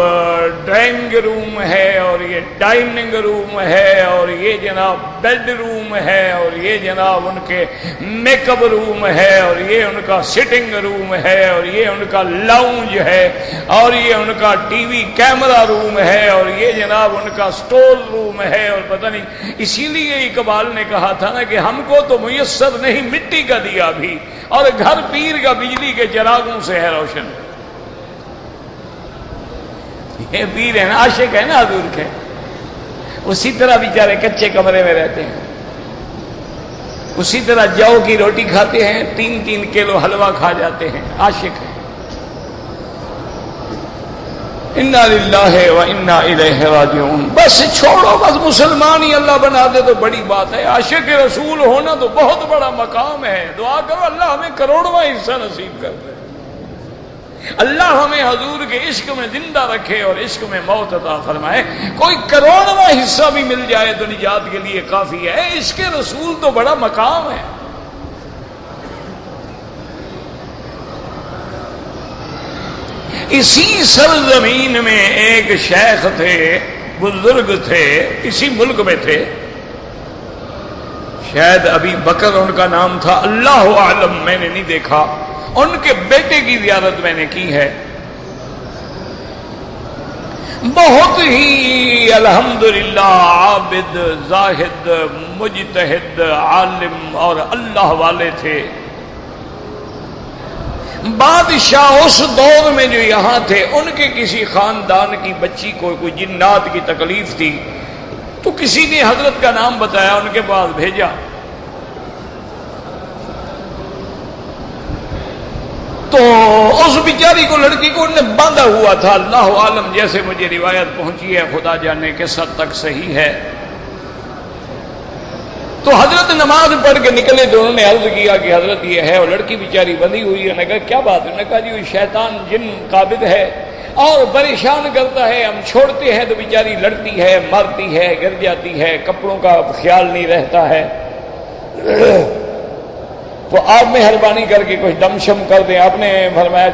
ڈرائنگ روم ہے، اور یہ ڈائننگ روم ہے، اور یہ جناب بیڈ روم ہے، اور یہ جناب ان کے میک اپ روم ہے، اور یہ ان کا سٹنگ روم ہے، اور یہ ان کا لاؤنج ہے، اور یہ ان کا ٹی وی کیمرہ روم ہے، اور یہ جناب ان کا سٹور روم ہے. اور پتہ نہیں اسی لیے اقبال نے کہا تھا نا کہ ہم کو تو میسر نہیں مٹی کا دیا بھی، اور گھر پیر کا بجلی کے چراغوں سے ہے روشن. یہ پیر ہے نا، عاشق ہے نا حضور کے، اسی طرح بیچارے کچے کمرے میں رہتے ہیں، اسی طرح جو کی روٹی کھاتے ہیں، 3-3 کلو حلوہ کھا جاتے ہیں. عاشق ہیں. انا للہ و انا الیہ راجعون. بس چھوڑو، بس مسلمان ہی اللہ بنا دے تو بڑی بات ہے. عاشق رسول ہونا تو بہت بڑا مقام ہے. دعا کرو اللہ ہمیں کروڑواں حصہ نصیب کر دے. اللہ ہمیں حضور کے عشق میں زندہ رکھے اور عشق میں موت عطا فرمائے. کوئی کروڑواں حصہ بھی مل جائے تو نجات کے لیے کافی ہے. عشق رسول تو بڑا مقام ہے. اسی سرزمین میں ایک شیخ تھے، بزرگ تھے، اسی ملک میں تھے، شاید ابی بکر ان کا نام تھا، اللہ عالم، میں نے نہیں دیکھا. ان کے بیٹے کی زیارت میں نے کی ہے. بہت ہی بھی الحمدللہ عابد، زاہد، مجتہد، عالم اور اللہ والے تھے۔ بادشاہ اس دور میں جو یہاں تھے، ان کے کسی خاندان کی بچی کو کوئی جنات کی تکلیف تھی، تو کسی نے حضرت کا نام بتایا، ان کے پاس بھیجا۔ تو اس بیچاری کو، لڑکی کو انہوں نے باندھا ہوا تھا، اللہ عالم جیسے مجھے روایت پہنچی ہے، خدا جانے کے حد تک صحیح ہے۔ تو حضرت نماز پڑھ کے نکلے تو انہوں نے عرض کیا کہ حضرت یہ ہے، اور لڑکی بیچاری بندھی ہوئی ہے۔ انہوں نے کہا کیا بات ہے؟ انہوں نے کہا جی وہ شیطان جن قابض ہے اور پریشان کرتا ہے، ہم چھوڑتے ہیں تو بیچاری لڑتی ہے، مرتی ہے، گر جاتی ہے، کپڑوں کا خیال نہیں رہتا ہے، تو آپ مہربانی کر کے کچھ دم شم کر دیں۔ آپ نے فرمایا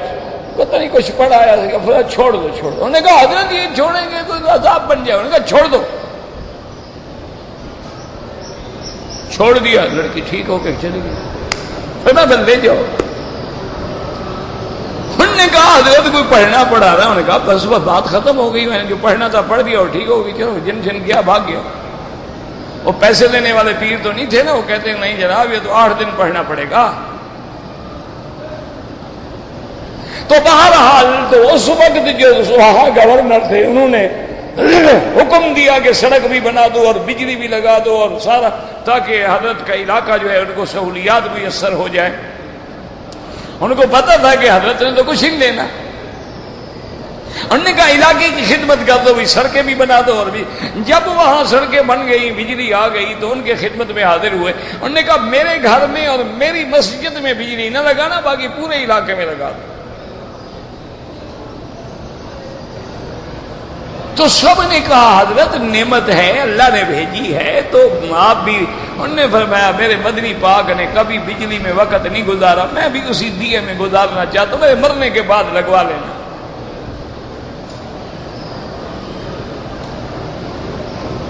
پتہ نہیں کچھ پڑھا ہے، چھوڑ دو چھوڑ دو۔ انہوں نے کہا حضرت یہ چھوڑیں گے تو عذاب بن جائے۔ انہوں نے کہا چھوڑ دو۔ چھوڑ دیا، لڑکی ٹھیک ہو کے چلی گئی۔ پھر میں لے جاؤ۔ انہوں نے کہا حضرت کوئی پڑھنا پڑھا رہا ہے؟ انہوں نے کہا بس بات ختم ہو گئی، میں نے جو پڑھنا تھا پڑھ دیا اور ٹھیک ہو گئی، چلو جن جن گیا بھاگ گیا۔ وہ پیسے دینے والے پیر تو نہیں تھے نا، وہ کہتے ہیں نہیں جناب یہ تو 8 دن پڑھنا پڑے گا۔ تو بہرحال تو اس وقت جو وہاں گورنر تھے، انہوں نے حکم دیا کہ سڑک بھی بنا دو اور بجلی بھی لگا دو اور سارا، تاکہ حضرت کا علاقہ جو ہے ان کو سہولیات میسر ہو جائے۔ ان کو پتا تھا کہ حضرت نے تو کچھ نہیں لینا۔ انہوں نے کہا علاقے کی خدمت کر دو، بھی سڑکیں بھی بنا دو اور بھی۔ جب وہاں سڑکیں بن گئی، بجلی آ گئی، تو ان کے خدمت میں حاضر ہوئے۔ انہوں نے کہا میرے گھر میں اور میری مسجد میں بجلی نہ لگانا، باقی پورے علاقے میں لگا دو۔ تو سب نے کہا حضرت نعمت ہے، اللہ نے بھیجی ہے تو آپ بھی۔ انہوں نے فرمایا میرے مدنی پاک نے کبھی بجلی میں وقت نہیں گزارا، میں بھی اسی دیے میں گزارنا چاہتا ہوں، میرے مرنے کے بعد لگوا لینا۔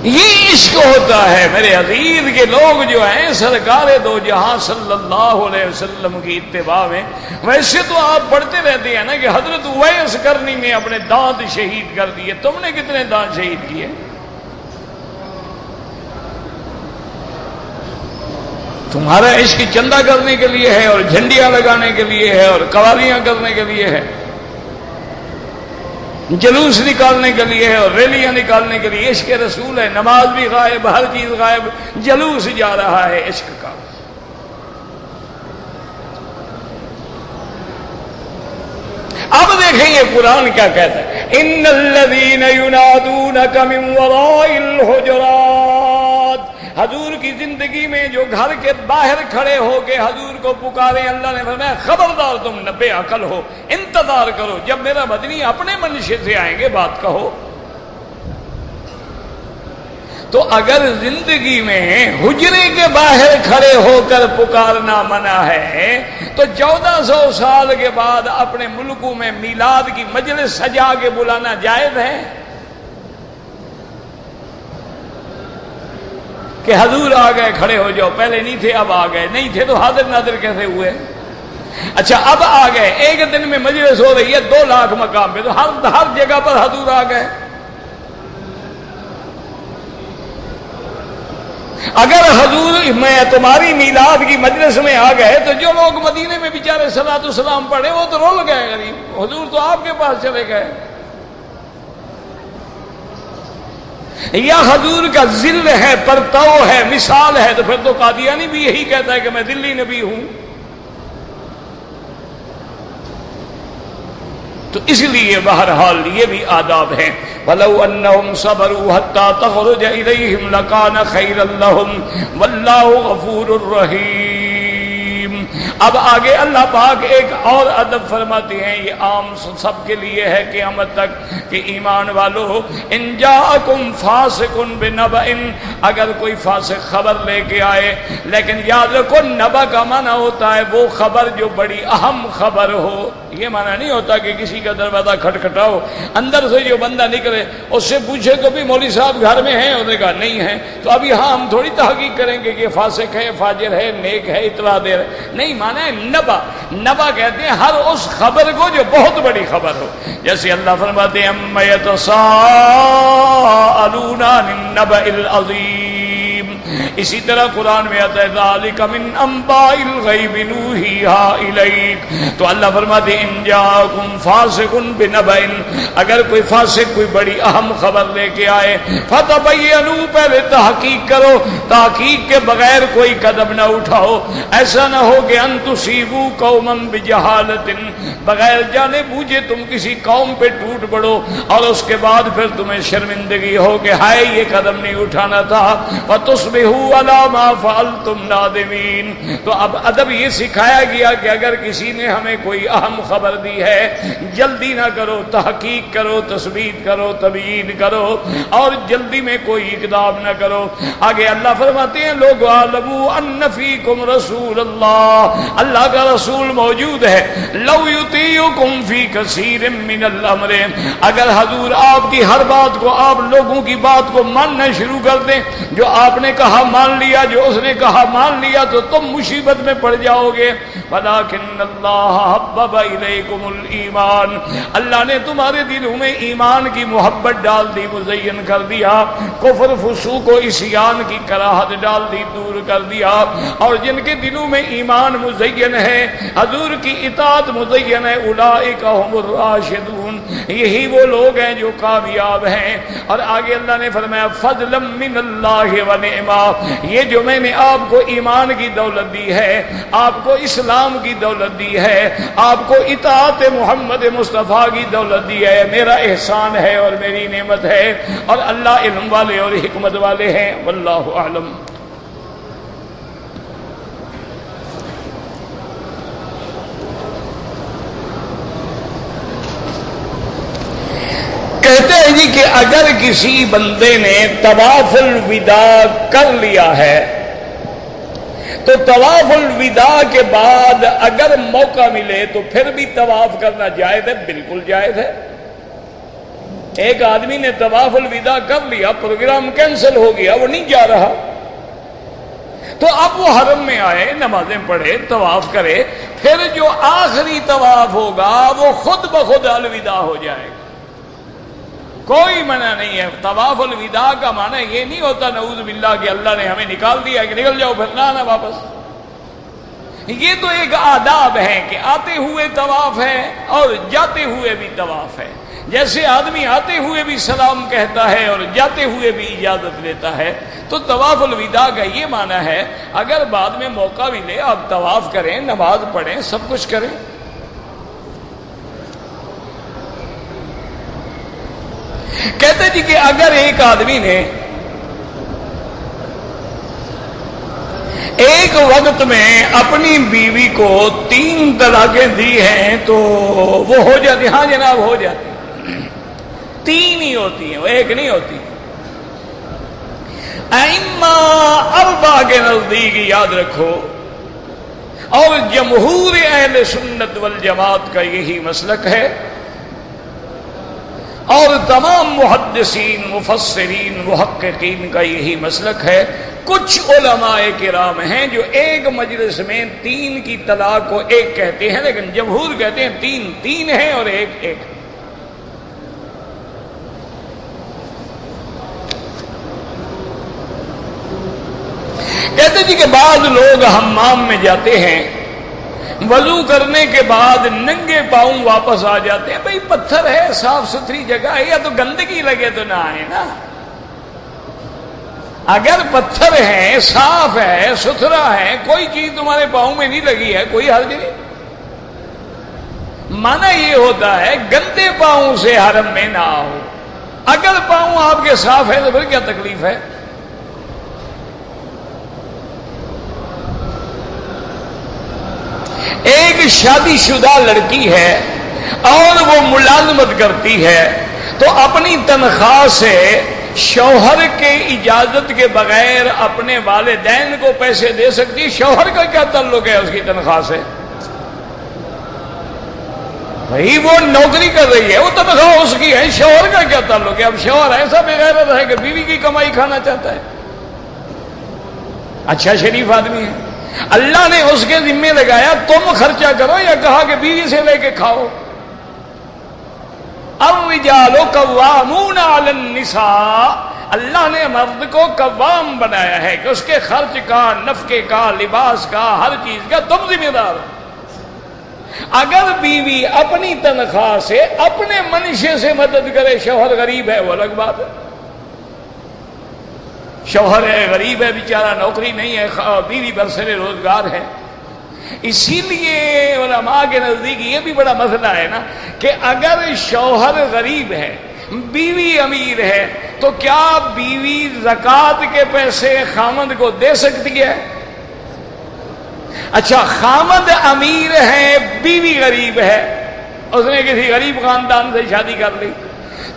یہ عشق ہوتا ہے میرے عزیز کے لوگ جو ہیں سرکار دو جہاں صلی اللہ علیہ وسلم کی اتباع میں۔ ویسے تو آپ پڑھتے رہتے ہیں نا کہ حضرت اویس کرنی نے اپنے دانت شہید کر دیے، تم نے کتنے دانت شہید کیے؟ تمہارا عشق چندہ کرنے کے لیے ہے اور جھنڈیاں لگانے کے لیے ہے اور قوالیاں کرنے کے لیے ہے، جلوس نکالنے کے لیے ہے اور ریلیاں نکالنے کے لیے۔ عشق رسول ہے، نماز بھی غائب، ہر چیز غائب، جلوس جا رہا ہے عشق کا۔ اب دیکھیں یہ قرآن کیا کہتا ہے، ان الذین ینادونک من وراء الحجرات۔ حضور کی زندگی میں جو گھر کے باہر کھڑے ہو کے حضور کو پکارے، اللہ نے فرمایا خبردار تم بے عقل ہو، انتظار کرو، جب میرا مدنی اپنے منشے سے آئیں گے بات کہو۔ تو اگر زندگی میں حجرے کے باہر کھڑے ہو کر پکارنا منع ہے، تو 1400 سال کے بعد اپنے ملکوں میں میلاد کی مجلس سجا کے بلانا جائز ہے کہ حضور آ گئے کھڑے ہو جاؤ، پہلے نہیں تھے اب آ گئے، نہیں تھے تو حاضر ناظر کیسے ہوئے؟ اچھا اب آ گئے، ایک دن میں مجلس ہو رہی ہے 2 لاکھ مقام پہ، تو ہر جگہ پر حضور آ گئے۔ اگر حضور میں تمہاری میلاد کی مجلس میں آ گئے تو جو لوگ مدینے میں بیچارے صلاۃ السلام پڑھے وہ تو رول گئے، غریب، حضور تو آپ کے پاس چلے گئے۔ یا حضور کا ذل ہے، پرتو ہے، مثال ہے، تو پھر تو قادیانی بھی یہی کہتا ہے کہ میں دلی نبی ہوں۔ تو اس لیے بہرحال یہ بھی آداب ہیں۔ وَلَوْ أَنَّهُمْ صَبَرُوا حَتَّى تَخْرُجَ إِلَيْهِمْ لَكَانَ خَيْرًا لَهُمْ وَاللَّهُ غَفُورٌ رَحِيمٌ۔ اب آگے اللہ پاک ایک اور ادب فرماتے ہیں، یہ عام سب کے لیے ہے قیامت تک، کہ ایمان والو ان جاءکم فاسق بنبأ، اگر کوئی فاسق خبر لے کے آئے، لیکن یاد رکھو نبأ کا معنی ہوتا ہے وہ خبر جو بڑی اہم خبر ہو۔ یہ معنی نہیں ہوتا کہ کسی کا دروازہ کھٹکھٹاؤ، اندر سے جو بندہ نکلے اس سے پوچھے کبھی مولوی صاحب گھر میں ہیں، انہوں نے کہا نہیں ہے، تو اب یہاں ہم تھوڑی تحقیق کریں گے کہ فاسق ہے، فاجر ہے، نیک ہے، اطلاع دے رہے، نہیں، معنی ہے نبا۔ نبا کہتے ہیں ہر اس خبر کو جو بہت بڑی خبر ہو، جیسے اللہ فرماتے ہیں اما یتساءلون، يتساءلون عن النبأ العظيم. اسی طرح قرآن میں آتا ہے ذالک من انباء الغیب نوحیھا الیک. تو اللہ فرماتے ہیں ان جاءکم فاسق بنبأ، اگر کوئی فاسق کوئی بڑی اہم خبر لے کے آئے، فتبینوا، پہلے تحقیق کرو، تحقیق کے بغیر کوئی قدم نہ اٹھاؤ. ایسا نہ ہو کہ ان تصیبوا قوما بجہالۃ، بغیر جانے بوجھے تم کسی قوم پہ ٹوٹ پڑو اور اس کے بعد پھر تمہیں شرمندگی ہو کہ ہائے یہ قدم نہیں اٹھانا تھا. وتصبحوا علی ما فعلتم نادمین. تو اب ادب یہ سکھایا گیا کہ اگر کسی نے ہمیں کوئی اہم خبر دی ہے، جلدی نہ کرو، تحقیق کرو، تثبیت کرو، تبیین کرو اور جلدی میں کوئی اقدام نہ کرو. آگے اللہ فرماتے ہیں لوگ عالموا ان فیکم رسول اللہ، اللہ کا رسول موجود ہے. لو یطیعکم فی کثیر من الامر، اگر حضور آپ کی ہر بات کو، آپ لوگوں کی بات کو ماننا شروع کر دیں، جو آپ نے کہا مان لیا، جو اس نے کہا مان لیا، تو تم مصیبت میں پڑ جاؤ گے. ولیکن اللہ حبب الیکم الایمان، اللہ نے تمہارے دلوں میں ایمان کی محبت ڈال دی، مزین کر دیا. کفر فسوق و عصیان کی کراہت ڈال دی، دور کر دیا. اور جن کے دلوں میں ایمان مزین ہے، حضور کی اطاعت مزین ہے، اولئک هم الراشدون، یہی وہ لوگ ہیں جو کامیاب ہیں. اور آگے اللہ نے فرمایا فضلا من اللہ و نعما، یہ جو میں نے آپ کو ایمان کی دولت دی ہے، آپ کو اسلام کی دولت دی ہے، آپ کو اطاعت محمد مصطفیٰ کی دولت دی ہے، میرا احسان ہے اور میری نعمت ہے. اور اللہ علم والے اور حکمت والے ہیں. واللہ اعلم. کہتے ہیں جی کہ اگر کسی بندے نے طواف الوداع کر لیا ہے تو طواف الوداع کے بعد اگر موقع ملے تو پھر بھی طواف کرنا جائز ہے، بالکل جائز ہے. ایک آدمی نے طواف الوداع کر لیا، پروگرام کینسل ہو گیا، وہ نہیں جا رہا، تو اب وہ حرم میں آئے، نمازیں پڑھے، طواف کرے، پھر جو آخری طواف ہوگا وہ خود بخود الوداع ہو جائے گا، کوئی منع نہیں ہے. طواف الوداع کا معنی یہ نہیں ہوتا نعوذ باللہ کہ اللہ نے ہمیں نکال دیا کہ نکل جاؤ پھر نہ آنا واپس. یہ تو ایک آداب ہے کہ آتے ہوئے طواف ہے اور جاتے ہوئے بھی طواف ہے. جیسے آدمی آتے ہوئے بھی سلام کہتا ہے اور جاتے ہوئے بھی اجازت لیتا ہے، تو طواف الوداع کا یہ معنی ہے اگر بعد میں موقع ملے آپ طواف کریں، نماز پڑھیں، سب کچھ کریں. کہتے جی کہ اگر ایک آدمی نے ایک وقت میں اپنی بیوی کو 3 طلاقیں دی ہیں تو وہ ہو جاتی؟ ہاں جناب ہو جاتی. 3 ہی ہوتی ہیں، وہ 1 نہیں ہوتی. ائمہ 4 کے نزدیک یاد رکھو، اور جمہور اہل سنت والجماعت کا یہی مسلک ہے، اور تمام محدثین، مفسرین، محققین کا یہی مسلک ہے. کچھ علماء کرام ہیں جو ایک مجلس میں 3 کی طلاق کو 1 کہتے ہیں، لیکن جمہور کہتے ہیں 3 ہیں اور 1. کہتے جی کہ بعض لوگ حمام میں جاتے ہیں، وضو کرنے کے بعد ننگے پاؤں واپس آ جاتے ہیں. بھئی پتھر ہے، صاف ستھری جگہ ہے، یا تو گندگی لگے تو نہ آئے نا. اگر پتھر ہے، صاف ہے، ستھرا ہے، کوئی چیز تمہارے پاؤں میں نہیں لگی ہے، کوئی حرج نہیں. مانا یہ ہوتا ہے گندے پاؤں سے حرم میں نہ آؤ. اگر پاؤں آپ کے صاف ہے تو پھر کیا تکلیف ہے؟ ایک شادی شدہ لڑکی ہے اور وہ ملازمت کرتی ہے، تو اپنی تنخواہ سے شوہر کے اجازت کے بغیر اپنے والدین کو پیسے دے سکتی ہے. شوہر کا کیا تعلق ہے اس کی تنخواہ سے؟ بھائی وہ نوکری کر رہی ہے، وہ تنخواہ اس کی ہے، شوہر کا کیا تعلق ہے؟ اب شوہر ایسا بغیرت ہے کہ بیوی کی کمائی کھانا چاہتا ہے. اچھا شریف آدمی ہے، اللہ نے اس کے ذمے لگایا تم خرچہ کرو، یا کہا کہ بیوی سے لے کے کھاؤ؟ الرجال قوامون علی النساء، اللہ نے مرد کو قوام بنایا ہے کہ اس کے خرچ کا، نفقے کا، لباس کا، ہر چیز کا تم ذمہ دار ہو۔ اگر بیوی اپنی تنخواہ سے، اپنے منشے سے مدد کرے، شوہر غریب ہے وہ الگ بات ہے۔ شوہر ہے، غریب ہے بیچارہ، نوکری نہیں ہے، بیوی برسر روزگار ہے۔ اسی لیے علماء کے نزدیک یہ بھی بڑا مسئلہ ہے نا کہ اگر شوہر غریب ہے، بیوی امیر ہے، تو کیا بیوی زکوٰۃ کے پیسے خامند کو دے سکتی ہے؟ اچھا، خامند امیر ہے، بیوی غریب ہے، اس نے کسی غریب خاندان سے شادی کر لی،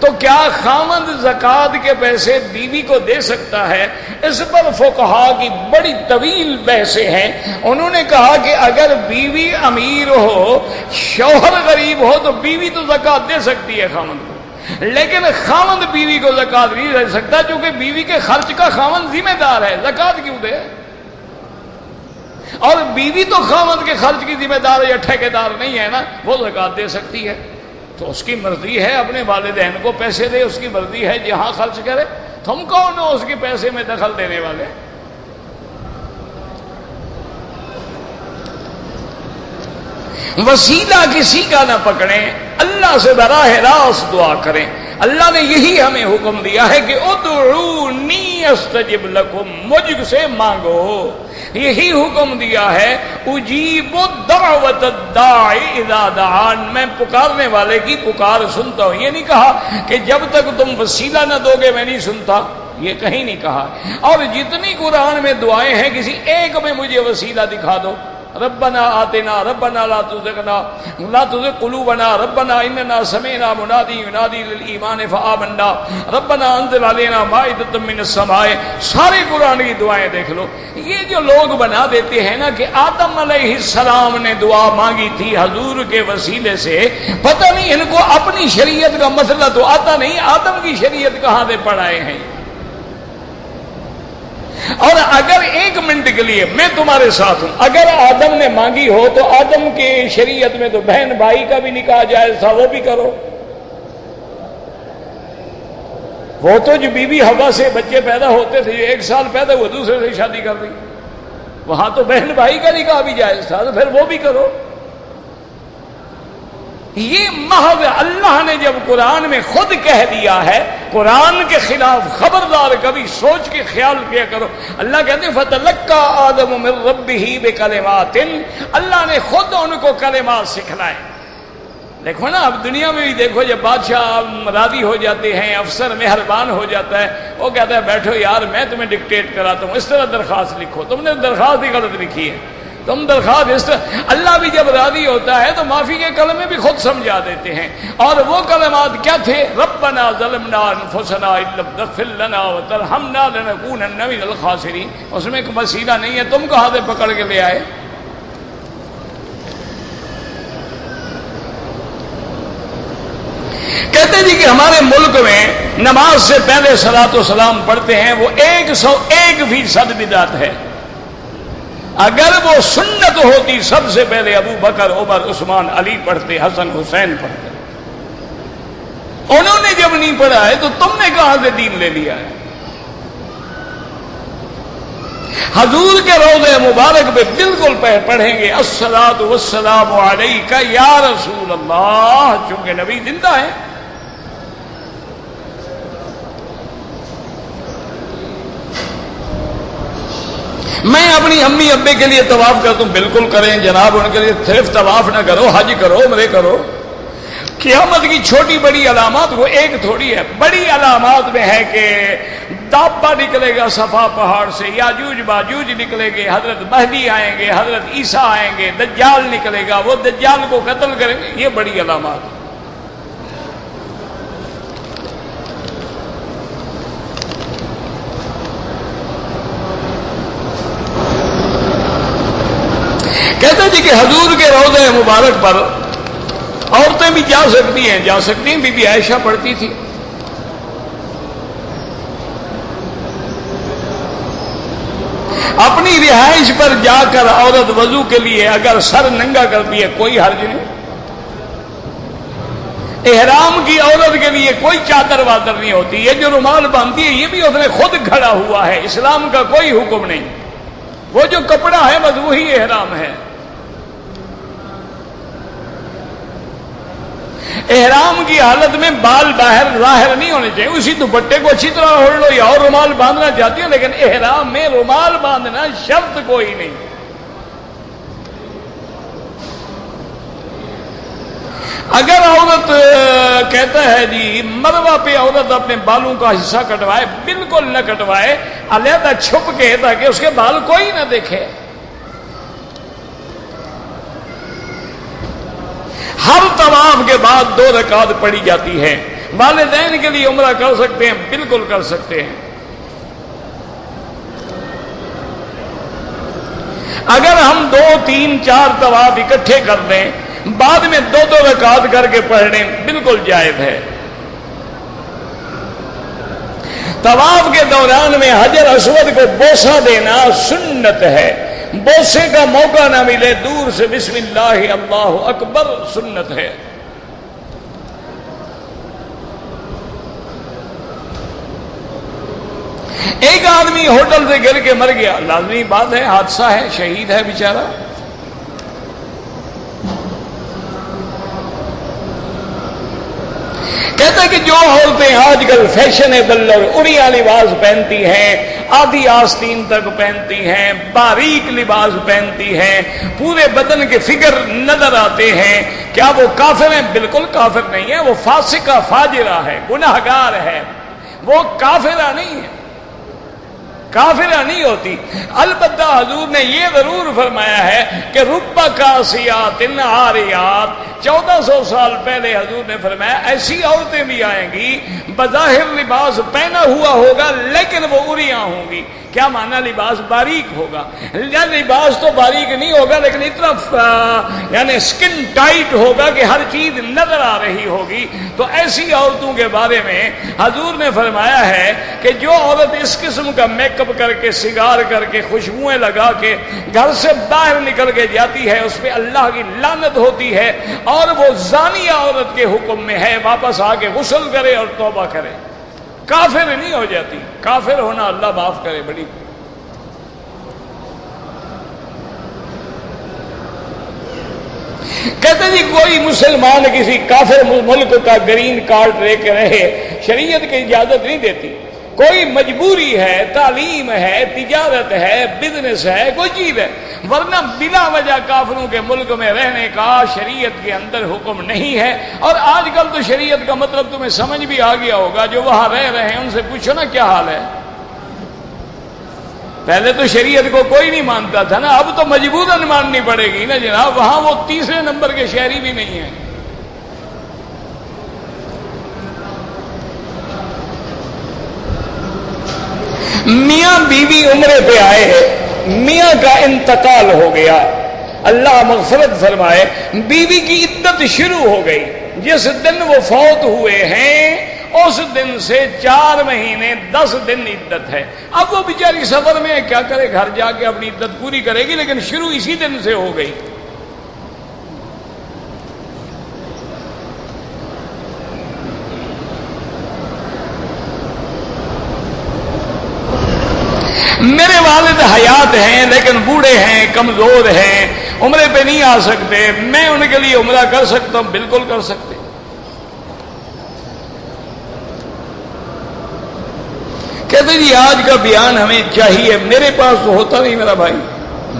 تو کیا خامند زکوٰۃ کے پیسے بیوی کو دے سکتا ہے؟ اس پر فقہا کی بڑی طویل بحثیں ہیں۔ انہوں نے کہا کہ اگر بیوی امیر ہو، شوہر غریب ہو، تو بیوی تو زکوٰۃ دے سکتی ہے خامند کو، لیکن خامند بیوی کو زکوٰۃ نہیں دے سکتا، کیونکہ بیوی کے خرچ کا خامند ذمہ دار ہے، زکوٰۃ کیوں دے؟ اور بیوی تو خامند کے خرچ کی ذمہ دار یا ٹھیکیدار نہیں ہے نا، وہ زکوٰۃ دے سکتی ہے۔ تو اس کی مرضی ہے اپنے والدین کو پیسے دے، اس کی مرضی ہے جہاں خرچ کرے، تم کون ہو اس کے پیسے میں دخل دینے والے؟ وسیلہ کسی کا نہ پکڑیں، اللہ سے براہ راست دعا کریں۔ اللہ نے یہی ہمیں حکم دیا ہے کہ ادعونی استجب لکم، مجھ سے مانگو، یہی حکم دیا ہے۔ اجیب دعوت الداعی اذا دعان، میں پکارنے والے کی پکار سنتا ہوں۔ یہ نہیں کہا کہ جب تک تم وسیلہ نہ دو گے میں نہیں سنتا، یہ کہیں نہیں کہا۔ اور جتنی قرآن میں دعائیں ہیں، کسی ایک میں مجھے وسیلہ دکھا دو۔ ربنا آتنا، ربنا لا تزغ قلوبنا، ربنا اننا سمعنا منادی ینادی للایمان فآمنا، ربنا انزل علینا مائدۃ من السماء۔ سارے قرآن کی دعائیں دیکھ لو۔ یہ جو لوگ بنا دیتے ہیں نا کہ آدم علیہ السلام نے دعا مانگی تھی حضور کے وسیلے سے، پتہ نہیں ان کو اپنی شریعت کا مسئلہ تو آتا نہیں، آدم کی شریعت کہاں سے پڑھائے ہیں۔ اور اگر ایک منٹ کے لیے میں تمہارے ساتھ ہوں، اگر آدم نے مانگی ہو تو آدم کے شریعت میں تو بہن بھائی کا بھی نکاح جائز تھا، وہ بھی کرو۔ وہ تو جو بی بی ہوا سے بچے پیدا ہوتے تھے، 1 سال پیدا ہوئے دوسرے سے شادی کر دی، وہاں تو بہن بھائی کا نکاح بھی جائز تھا، تو پھر وہ بھی کرو۔ یہ محض اللہ نے جب قرآن میں خود کہہ دیا ہے، قرآن کے خلاف خبردار کبھی سوچ کے خیال کیا کرو۔ اللہ کہتے ہیں فَتَلَقَّى آدَمُ مِن رَبِّهِ بِكَلِمَاتٍ، اللہ نے خود ان کو کلمات سکھلائے۔ دیکھو نا، اب دنیا میں بھی دیکھو، جب بادشاہ راضی ہو جاتے ہیں، افسر مہربان ہو جاتا ہے، وہ کہتا ہے بیٹھو یار میں تمہیں ڈکٹیٹ کراتا ہوں، اس طرح درخواست لکھو، تم نے درخواست ہی غلط لکھی ہے، تم درخواست اس طرح۔ اللہ بھی جب راضی ہوتا ہے تو معافی کے کلمے بھی خود سمجھا دیتے ہیں۔ اور وہ کلمات کیا تھے؟ ربنا ظلمنا انفسنا ان لم تغفر لنا وترحمنا لنکونن من الخاسرین۔ اس میں کوئی وسیلہ نہیں ہے، تم کہاں سے پکڑ کے لے آئے؟ کہتے جی کہ ہمارے ملک میں نماز سے پہلے صلاۃ و سلام پڑھتے ہیں، وہ 101% بدعت ہے۔ اگر وہ سنت ہوتی سب سے پہلے ابو بکر، عمر، عثمان، علی پڑھتے، حسن حسین پڑھتے۔ انہوں نے جب نہیں پڑھا ہے تو تم نے کہاں سے دین لے لیا ہے؟ حضور کے روضہ مبارک پہ بالکل پڑھیں گے الصلاۃ والسلام علیک یا رسول اللہ، چونکہ نبی زندہ ہے۔ میں اپنی امی ابے کے لیے طواف کرتا ہوں، بالکل کریں جناب، ان کے لیے صرف طواف نہ کرو، حج کرو، عمرے کرو۔ قیامت کی چھوٹی بڑی علامات وہ ایک تھوڑی ہے، بڑی علامات میں ہے کہ دابہ نکلے گا صفا پہاڑ سے، یاجوج ماجوج نکلے گے، حضرت مہدی آئیں گے، حضرت عیسیٰ آئیں گے، دجال نکلے گا، وہ دجال کو قتل کریں گے، یہ بڑی علامات۔ کہتے جی کہ حضور کے روضہ مبارک پر عورتیں بھی جا سکتی ہیں، بی بی عائشہ پڑھتی تھی۔ اپنی رہائش پر جا کر عورت وضو کے لیے اگر سر ننگا کرتی ہے کوئی حرج نہیں، احرام کی عورت کے لیے کوئی چادر وادر نہیں ہوتی، یہ جو رومال باندھتی ہے یہ بھی اس نے خود گھڑا ہوا ہے، اسلام کا کوئی حکم نہیں، وہ جو کپڑا ہے بس وہی احرام ہے۔ احرام کی حالت میں بال باہر ظاہر نہیں ہونے چاہیے، اسی دوپٹے کو اچھی طرح اوڑھ لو یا اور رومال باندھنا چاہتی ہو، لیکن احرام میں رومال باندھنا شرط کوئی نہیں۔ اگر عورت کہتا ہے جی مروہ پہ عورت اپنے بالوں کا حصہ کٹوائے، بالکل نہ کٹوائے، علیحدہ چھپ کے تاکہ اس کے بال کوئی نہ دیکھے۔ ہر طواف کے بعد 2 رکعت پڑھی جاتی ہے، والدین کے لیے عمرہ کر سکتے ہیں، بالکل کر سکتے ہیں۔ اگر ہم 2 3 4 طواف اکٹھے کر دیں، بعد میں 2 رکعت کر کے پڑھنے بالکل جائز ہے۔ طواف کے دوران میں حجر اسود کو بوسہ دینا سنت ہے، بوسے کا موقع نہ ملے دور سے بسم اللہ اللہ اکبر سنت ہے۔ ایک آدمی ہوٹل سے گر کے مر گیا، لازمی بات ہے، حادثہ ہے، شہید ہے بیچارہ۔ کہتا ہے کہ جو عورتیں آج کل فیشنیبل اور اڑیا لباس پہنتی ہیں، آدھی آستین تک پہنتی ہیں، باریک لباس پہنتی ہیں، پورے بدن کے فگر نظر آتے ہیں، کیا وہ کافر ہیں؟ بالکل کافر نہیں ہے، وہ فاسقہ فاجرہ ہے، گناہگار ہے، وہ کافرہ نہیں ہے، کافرہ نہیں ہوتی۔ البتہ حضور نے یہ ضرور فرمایا ہے کہ رب کاسیات عاریات، 1400 سال پہلے حضور نے فرمایا ایسی عورتیں بھی آئیں گی بظاہر لباس پہنا ہوا ہوگا لیکن وہ عریاں ہوں گی۔ کیا معنی؟ لباس باریک ہوگا، یا لباس تو باریک نہیں ہوگا لیکن اتنا یعنی سکن ٹائٹ ہوگا کہ ہر چیز نظر آ رہی ہوگی۔ تو ایسی عورتوں کے بارے میں حضور نے فرمایا ہے کہ جو عورت اس قسم کا میک اپ کر کے، سگار کر کے، خوشبوئیں لگا کے گھر سے باہر نکل کے جاتی ہے، اس پہ اللہ کی لعنت ہوتی ہے، اور وہ زانیہ عورت کے حکم میں ہے واپس آ کے غسل کرے اور توبہ کرے، کافر نہیں ہو جاتی۔ کافر ہونا اللہ معاف کرے بڑی۔ کہتے جی کوئی مسلمان کسی کافر ملک کا گرین کارڈ لے کے رہے، شریعت کی اجازت نہیں دیتی، کوئی مجبوری ہے، تعلیم ہے، تجارت ہے، بزنس ہے، کوئی چیز ہے، ورنہ بلا وجہ کافروں کے ملک میں رہنے کا شریعت کے اندر حکم نہیں ہے۔ اور آج کل تو شریعت کا مطلب تمہیں سمجھ بھی آ گیا ہوگا، جو وہاں رہ رہے ہیں ان سے پوچھو نا کیا حال ہے۔ پہلے تو شریعت کو کوئی نہیں مانتا تھا نا، اب تو مجبوراً ماننی پڑے گی نا جناب، وہاں وہ 3 نمبر کے شہری بھی نہیں ہیں۔ میاں بیوی عمرے پہ آئے ہیں، میاں کا انتقال ہو گیا، اللہ مغفرت فرمائے، بیوی کی عدت شروع ہو گئی، جس دن وہ فوت ہوئے ہیں اس دن سے 4 مہینے 10 دن عدت ہے۔ اب وہ بیچاری سفر میں کیا کرے، گھر جا کے اپنی عدت پوری کرے گی، لیکن شروع اسی دن سے ہو گئی۔ میرے والد حیات ہیں لیکن بوڑھے ہیں، کمزور ہیں، عمرے پہ نہیں آ سکتے، میں ان کے لیے عمرہ کر سکتا ہوں؟ بالکل کر سکتے۔ کہتے جی آج کا بیان ہمیں چاہیے، میرے پاس تو ہوتا نہیں میرا بھائی،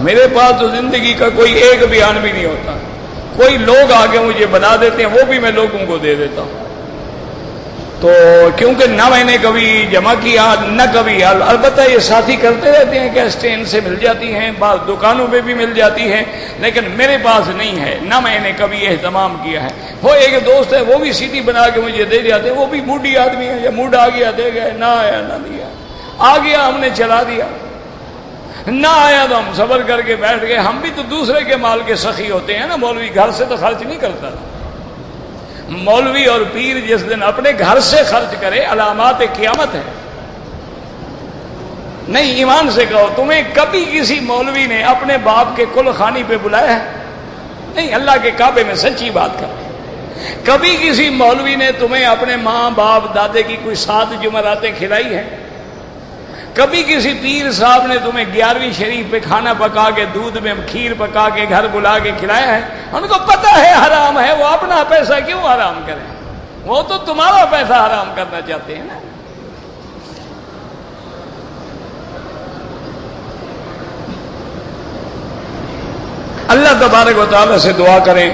میرے پاس تو زندگی کا کوئی ایک بیان بھی نہیں ہوتا، کوئی لوگ آگے مجھے بنا دیتے ہیں، وہ بھی میں لوگوں کو دے دیتا ہوں۔ تو کیونکہ نہ میں نے کبھی جمع کیا نہ کبھی، البتہ یہ ساتھی کرتے رہتے ہیں کہ اسٹینڈ سے مل جاتی ہیں، بعض دکانوں پہ بھی مل جاتی ہیں، لیکن میرے پاس نہیں ہے، نہ میں نے کبھی اہتمام کیا ہے۔ وہ ایک دوست ہے، وہ بھی سیدھی بنا کے مجھے دے جاتے ہیں، وہ بھی موڈی آدمی ہے، یا موڈ آ گیا دے گئے، نہ آیا نہ دیا، آ گیا ہم نے چلا دیا، نہ آیا تو ہم صبر کر کے بیٹھ گئے۔ ہم بھی تو دوسرے کے مال کے سخی ہوتے ہیں نا، مولوی گھر سے تو خرچ نہیں کرتا، مولوی اور پیر جس دن اپنے گھر سے خرچ کرے علامات قیامت ہے۔ نہیں، ایمان سے کہو، تمہیں کبھی کسی مولوی نے اپنے باپ کے کل خانی پہ بلایا ہے؟ نہیں، اللہ کے کعبے میں سچی بات کر، کبھی کسی مولوی نے تمہیں اپنے ماں باپ دادے کی کوئی 7 جمعراتیں کھلائی ہیں؟ کبھی کسی پیر صاحب نے تمہیں 11ویں شریف پہ کھانا پکا کے دودھ میں کھیر پکا کے گھر بلا کے کھلایا ہے؟ ان کو پتہ ہے حرام ہے، وہ اپنا پیسہ کیوں حرام کریں؟ وہ تو تمہارا پیسہ حرام کرنا چاہتے ہیں نا۔ اللہ تبارک و تعالیٰ سے دعا کریں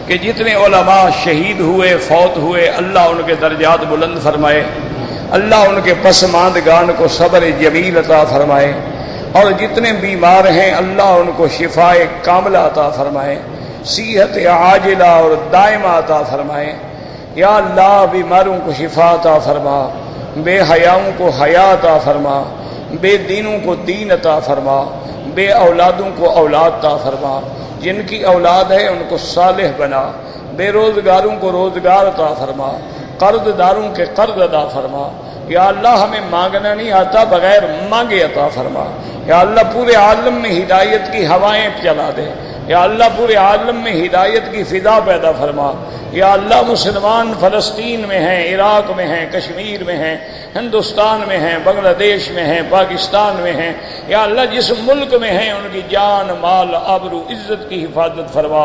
کہ جتنے علماء شہید ہوئے، فوت ہوئے، اللہ ان کے درجات بلند فرمائے، اللہ ان کے پسماندگان کو صبر جمیل عطا فرمائے، اور جتنے بیمار ہیں اللہ ان کو شفاء کاملہ عطا فرمائے، صحت عاجلہ اور دائمہ عطا فرمائے۔ یا اللہ بیماروں کو شفا عطا فرما، بے حیاؤں کو حیا عطا فرما، بے دینوں کو دین عطا فرما، بے اولادوں کو اولاد عطا فرما، جن کی اولاد ہے ان کو صالح بنا، بے روزگاروں کو روزگار عطا فرما، قرض داروں کے قرض عطا فرما۔ یا اللہ ہمیں مانگنا نہیں آتا، بغیر مانگے عطا فرما۔ یا اللہ پورے عالم میں ہدایت کی ہوائیں چلا دے، یا اللہ پورے عالم میں ہدایت کی فضا پیدا فرما۔ یا اللہ مسلمان فلسطین میں ہیں، عراق میں ہیں، کشمیر میں ہیں، ہندوستان میں ہیں، بنگلہ دیش میں ہیں، پاکستان میں ہیں، یا اللہ جس ملک میں ہیں ان کی جان مال آبرو عزت کی حفاظت فرما۔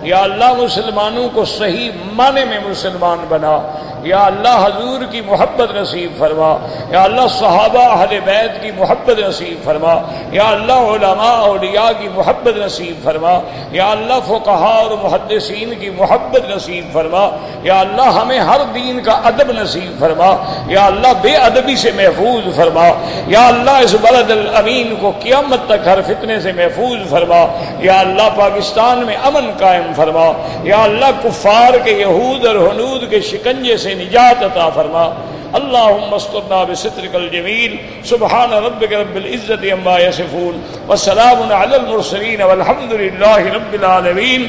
یا اللہ مسلمانوں کو صحیح معنی میں مسلمان بنا۔ یا اللہ حضور کی محبت نصیب فرما، یا اللہ صحابہ اہل بیت کی محبت نصیب فرما، یا اللہ علماء اولیاء کی محبت نصیب فرما، یا اللہ فقہاء اور محدثین کی محبت نصیب فرما۔ یا اللہ ہمیں ہر دین کا ادب نصیب فرما، یا اللہ بے ادبی سے محفوظ فرما، یا اللہ اس بلد الامین کو قیامت تک ہر فتنے سے محفوظ فرما۔ یا اللہ پاکستان میں امن قائم فرما، یا اللہ کفار کے یہود اور ہنود کے شکنجے سے نجات عطا فرما۔ اللہم استرنا بسترک الجمیل، سبحان ربک رب العزت عما یصفون، وسلام علی المرسلین والحمد للہ رب العالمین۔